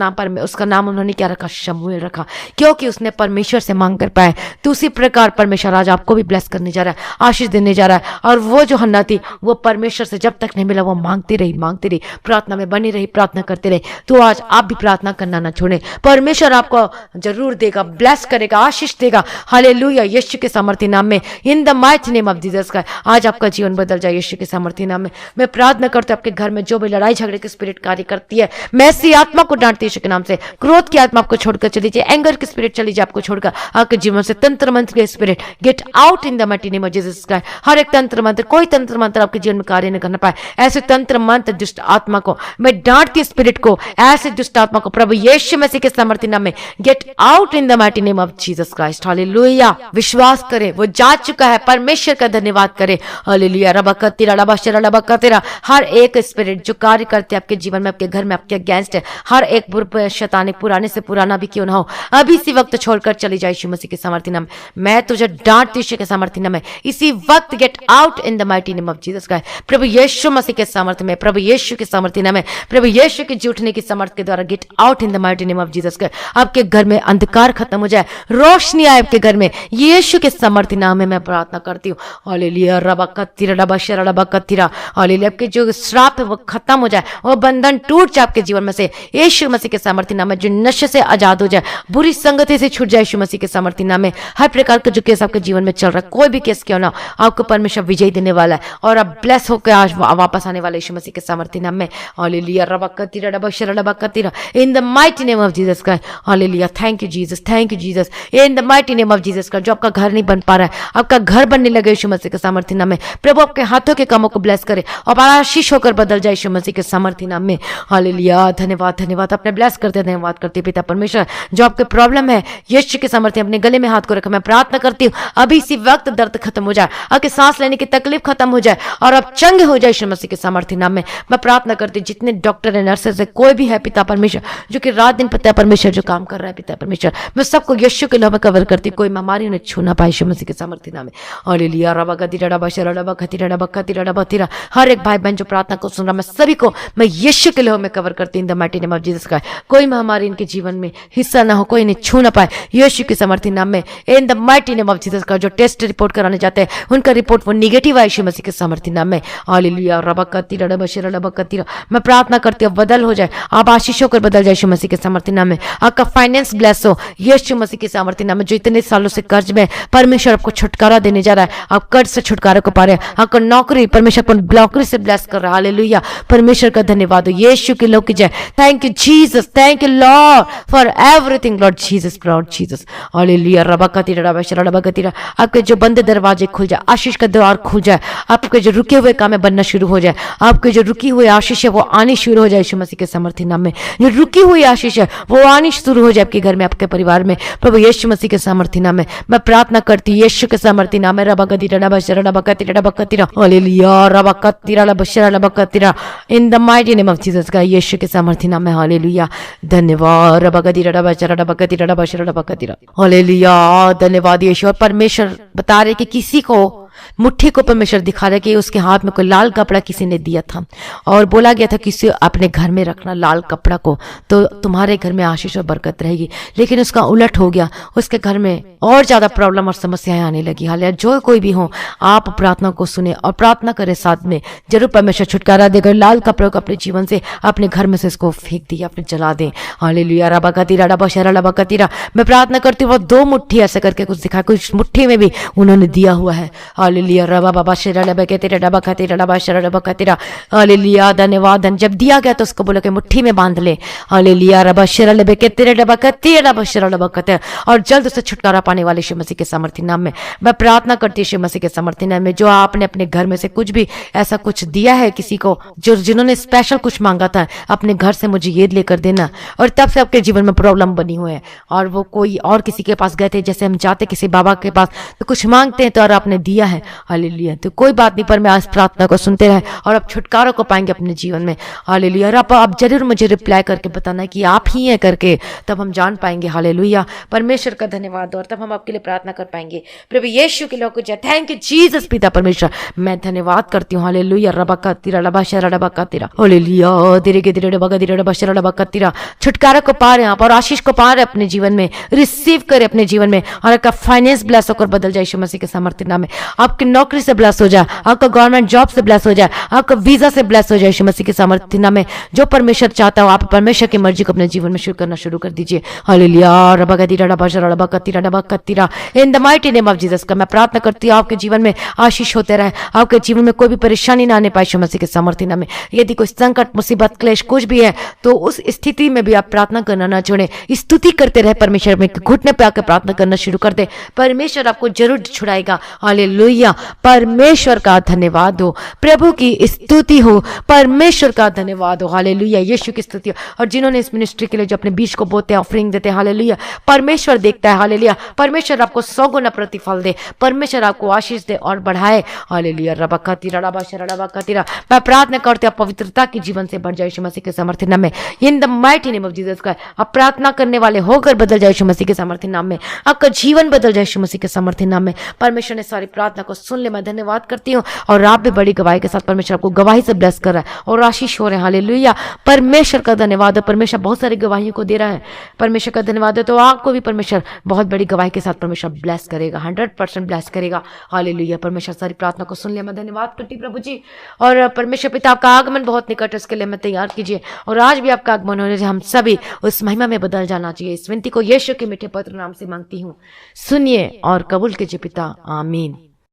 नाम उन्होंने क्या रखा, शमूएल रखा, क्योंकि उसने परमेश्वर से मांग कर पाए। तो उसी प्रकार परमेश्वर आज आपको भी ब्लेस करने जा रहा है, आशीष देने जा रहा है। और वो जो हन्ना थी वो परमेश्वर से जब तक नहीं मिला वो मांगती रही, प्रार्थना में बनी रही, प्रार्थना करते रही। तो आज आप भी प्रार्थना करना ना छोड़ें, परमेश्वर आपको जरूर देगा, ब्लेस करेगा, आशीष देगा। हालेलुया यीशु के सामर्थ्य नाम में in the mighty name of Jesus का। आज आपका जीवन बदल जाए यीशु के सामर्थ्य नाम में। मैं प्रार्थना करता हूं आपके घर में जो भी लड़ाई झगड़े की स्पिरिट कार्य करती है, मैं ऐसी आत्मा को डांटती यीशु के नाम से। क्रोध की आत्मा आपको छोड़कर चली जाए, एंगर की स्पिरिट चली जाए आपको छोड़कर आपके जीवन से। तंत्र मंत्र के spirit gate out in the mighty name of Jesus का। हर एक तंत्र मंत्र, कोई तंत्र मंत्र आपके जीवन में कार्य नहीं करना पाए। ऐसे तंत्र मंत्र दुष्ट आत्मा को मैं डांटती स्पिरिट को, ऐसे दुष्ट आत्मा को प्रभु यीशु मसीह के सामर्थ्य नाम में get out in the mighty name of Jesus Christ. Hallelujah विश्वास करें वो जा चुका है, परमेश्वर का धन्यवाद करें। हालेलुया रबकतिरा रबशरा रबकतिरा हर एक स्पिरिट जो कार्य करते हैं आपके जीवन में, आपके घर में, आपके अगेंस्ट है, हर एक शैतानी पुराने से पुराना भी क्यों ना हो, अभी इसी वक्त छोड़कर चली जाए यीशु मसीह के सामर्थ्य नाम। मैं तुझे डांटती यीशु के सामर्थ्य नाम में, इसी वक्त gate out in the mighty name of Jesus का। प्रभु यीशु मसीह के सामर्थ्य में, प्रभु यीशु के सामर्थ्य नाम में, प्रभु यीशु के झूठने की सामर्थ्य के द्वारा gate out in the mighty name of Jesus का। आपके घर में अंधकार खत्म हो जाए, रोशनी आए आपके घर में, यीशु के सामर्थ्य नाम में मैं प्रार्थना करती हूँ। हालेलुया रबकतिरा रबशरा रबकतिरा हालेलुया आपके जो श्राप है वो खत्म हो जाए, वो बंधन टूट जाए आपके जीवन में से यीशु मसीह के सामर्थ्य नाम में। जो नशे से आजाद हो जाए, बुरी संगति से छूट जाए यीशु मसीह के सामर्थ्य नाम में। हर प्रकार का जो केस आपके जीवन में चल रहा है, कोई भी केस क्यों ना, आपको परमेश्वर विजय देने वाला है और आप ब्लेस होकर आज वापस आने वाले यीशु मसीह के सामर्थ्य नाम में। हालेलुया रबकतिरा रबशरा रबकतिरा in the mighty name of Jesus का। Hallelujah thank you Jesus, thank you Jesus in the mighty name of Jesus का। जो आपका घर नहीं बन पा रहा है, आपका घर बनने लगे यीशु मसीह के सामर्थ्य नाम में। प्रभु आपके हाथों के कामों को ब्लेस करे और आशीष होकर बदल जाए यीशु मसीह के सामर्थ्य नाम में। हालेलुया धन्यवाद धन्यवाद, अपने ब्लेस करते धन्यवाद करते पिता परमेश्वर। जो आपके प्रॉब्लम है यीशु के सामर्थ्य अपने गले में हाथ को रखा, मैं प्रार्थना करती हूँ अभी इसी वक्त दर्द खत्म हो जाए, आपके सांस लेने की तकलीफ खत्म हो जाए और आप चंगे हो जाए यीशु मसीह के सामर्थ्य नाम में। मैं प्रार्थना करती हूँ जितने डॉक्टर है, नर्सेज है, कोई भी है पिता परमेश्वर जो कि रात दिन पिता परमेश्वर जो काम कर रहा है पिता परमेश्वर, मैं सबको यीशु के नाम में कवर करती हूँ। कोई बीमारी उन्हें छू ना पाए यीशु मसीह के सामर्थ्य नाम में। हालेलुया रबकतिरा रबशरा रबकतिरा रबकतिरा रबकतिरा हर एक भाई बहन जो प्रार्थना को सुन रहा, मैं सभी को मैं यीशु के नाम में कवर करती हूँ in the mighty name of Jesus का। कोई महामारी इनके जीवन में हिस्सा ना हो, कोई इन्हें छू ना पाए यीशु के सामर्थ्य नाम में in the mighty name of Jesus का। जो टेस्ट रिपोर्ट कराने जाते हैं उनका रिपोर्ट वो निगेटिव है यीशु मसीह के सामर्थ्य नाम में। हालेलुया रबकतिरा रबशरा रबकतिरा मैं प्रार्थना करती हूँ बदल हो जाए, आप आशीष होकर बदल जाए यीशु मसीह के सामर्थ्य नाम में। आपका फाइनेंस ब्लेस हो यीशु मसीह के सामर्थ्य नाम में। जो इतने सालों से कर्ज में, परमेश्वर आपको छुटकारा देने जा रहा है, आप कर्ज से छुटकारा को पा रहे हैं। आपको नौकरी, परमेश्वर आपको नौकरी से ब्लेस कर रहा है। हालेलुया परमेश्वर का धन्यवाद हो, यीशु के लोग की जय। Thank you Jesus, thank you Lord for everything Lord Jesus, Lord Jesus. Hallelujah रबकतिरा रबशरा रबकतिरा आपके जो बंद दरवाजे खुल जाए, आशीष का द्वार खुल जाए, आपके जो रुके हुए काम बनना शुरू हो जाए, आपके जो रुकी हुई आशीष है वो आनी शुरू हो जाए यीशु मसीह के सामर्थ्य नाम में। जो रुकी हुई आशीष है वो आनी शुरू हो जाए आपके घर में, आपके परिवार में, प्रभु यीशु मसीह के सामर्थ्य नाम में। मैं प्रार्थना करती हूँ यीशु के सामर्थ्य नाम में रबकतिरा बशरा रबकतिरा बकतिरा हालेलुया रबकतिरा बशरा बकतिरा in the mighty name of Jesus का यीशु के सामर्थ्य नाम में हालेलुया। धन्यवाद रबकतिरा बशरा रबकतिरा बशरा बकतिरा हालेलुया। धन्यवाद यीशु। और परमेश्वर बता रहे कि किसी को मुट्ठी को परमेश्वर दिखा रहे कि उसके हाथ में कोई लाल कपड़ा किसी ने दिया था और बोला गया था किसी अपने घर में रखना लाल कपड़ा को, तो तुम्हारे घर में आशीष और बरकत रहेगी। लेकिन उसका उलट हो गया, उसके घर में और ज्यादा प्रॉब्लम और समस्याएं आने लगी। हालांकि जो कोई भी हो, आप प्रार्थना को सुने और प्रार्थना करें साथ में, जरूर परमेश्वर छुटकारा देगा। लाल कपड़ों को अपने जीवन से, अपने घर में से इसको फेंक दिए, अपने जला दें। हालेलुया रबकतिरा रबशरा रबकतिरा। मैं प्रार्थना करती हूँ वो 2 मुट्ठी ऐसे करके कुछ दिखा, कुछ मुट्ठी में भी उन्होंने दिया हुआ है। हालेलुया रबा बाबा शरा रबकतिरा रबकतिरा रबशरा रबकतिरा हालेलुया। धन्यवाद। जब दिया गया तो उसको बोला कि मुट्ठी में बांध ले। हालेलुया रबशरा रबकतिरा रबकतिरा रबशरा रबकतिरा। और जल्द उससे छुटकारा पाने वाले यीशु मसीह के सामर्थ्य नाम में मैं प्रार्थना करती हूँ। यीशु मसीह के सामर्थ्य नाम में जो आपने अपने घर में से कुछ भी ऐसा कुछ दिया है किसी को, जो जिन्होंने स्पेशल कुछ मांगा था, अपने घर से मुझे ये लेकर देना, और तब से आपके जीवन में प्रॉब्लम बनी हुई है और वो कोई और किसी के पास गए थे, जैसे हम जाते किसी बाबा के पास तो कुछ मांगते हैं तो और आपने दिया है। हालेलुया। तो कोई बात नहीं, पर मैं आज प्रार्थना को सुनते रहे और आप छुटकारा को पाएंगे अपने जीवन में। हालेलुया। और आप जरूर मुझे रिप्लाई करके बताना कि आप ही हैं करके, तब हम जान पाएंगे। हालेलुया। परमेश्वर का धन्यवाद। और तब हम आपके लिए प्रार्थना कर पाएंगे। प्रभु यीशु के लोग जय। थैंक यू जीसस पिता परमेश्वर, मैं धन्यवाद करती हूँ। हालेलुया रबकतिरा रबशरा रबकतिरा हालेलुया धीरे धीरे रबकतिरा रबशरा रबकतिरा। छुटकारा को पा रहे हैं आप और आशीष को पा रहे हैं अपने जीवन में, रिसीव करें अपने जीवन में। और आपका फाइनेंस ब्लेस होकर बदल जाए यीशु मसीह के सामर्थ्य नाम में। आपकी नौकरी से ब्लेस हो जाए, आपका गवर्नमेंट जॉब से ब्लेस हो जाए, आपका वीजा से ब्लेस हो जाए यीशु मसीह के सामर्थ्य नाम में। जो परमेश्वर चाहता हो, आप परमेश्वर की मर्जी को अपने जीवन में शुरू करना शुरू कर दीजिए। हालेलुया रबकतिरा रबशरा रबकतिरा रबकतिरा in the mighty name of Jesus का मैं प्रार्थना करती हूँ आपके जीवन में आशीष होते रहे, आपके जीवन में कोई भी परेशानी ना आने पाए यीशु मसीह के सामर्थ्य नाम में। यदि कोई संकट मुसीबत क्लेश कुछ भी है तो उस स्थिति में भी आप प्रार्थना करना ना छोड़ें, स्तुति करते रहे परमेश्वर में, घुटने पे आकर प्रार्थना करना शुरू कर दे। परमेश्वर आपको जरूर छुड़ाएगा। हालेलुया। परमेश्वर का धन्यवाद हो, प्रभु की स्तुति हो, परमेश्वर का धन्यवाद हो। हालेलुया। यीशु की स्तुति हो। और जिन्होंने इस मिनिस्ट्री के लिए जो अपने बीच को बोते हैं, ऑफरिंग देते हैं, हालेलुया, परमेश्वर देखता है। हालेलुया। परमेश्वर आपको 100 गुना प्रतिफल दे, परमेश्वर आपको आशीष दे और बढ़ाए। हालेलुया रबकतिरा रबशरा रबकतिरा। मैं प्रार्थना करते हैं पवित्रता के जीवन से बढ़ जाए यीशु मसीह के सामर्थ्य नाम में, in the mighty name of Jesus का। आप प्रार्थना करने वाले होकर बदल जाए यीशु मसीह के सामर्थ्य नाम में, आपका जीवन बदल जाए यीशु मसीह के सामर्थ्य नाम में। परमेश्वर ने सारी प्रार्थना को सुन ले, मैं धन्यवाद करती हूँ। और आप भी बड़ी गवाही के साथ परमेश्वर आपको गवाही से ब्लेस कर रहा है और आशीष हो रहे हैं। हालेलुया। परमेश्वर का धन्यवाद है। परमेश्वर बहुत सारी गवाहियों को दे रहा है। परमेश्वर का धन्यवाद है। तो आपको भी परमेश्वर बहुत बड़ी गवाही के साथ परमेश्वर ब्लेस करेगा, 100% ब्लेस करेगा। हालेलुया। परमेश्वर सारी प्रार्थना को सुन लिया, मैं धन्यवाद करती प्रभु जी। और परमेश्वर पिता आपका आगमन बहुत निकट है, उसके लिए मैं तैयार कीजिए। और आज भी आपका आगमन होने से हम सभी उस महिमा में बदल जाना चाहिए। इस विनती को यीशु के मीठे पवित्र नाम से मांगती हूँ, सुनिए और कबूल कीजिए पिता। आमीन।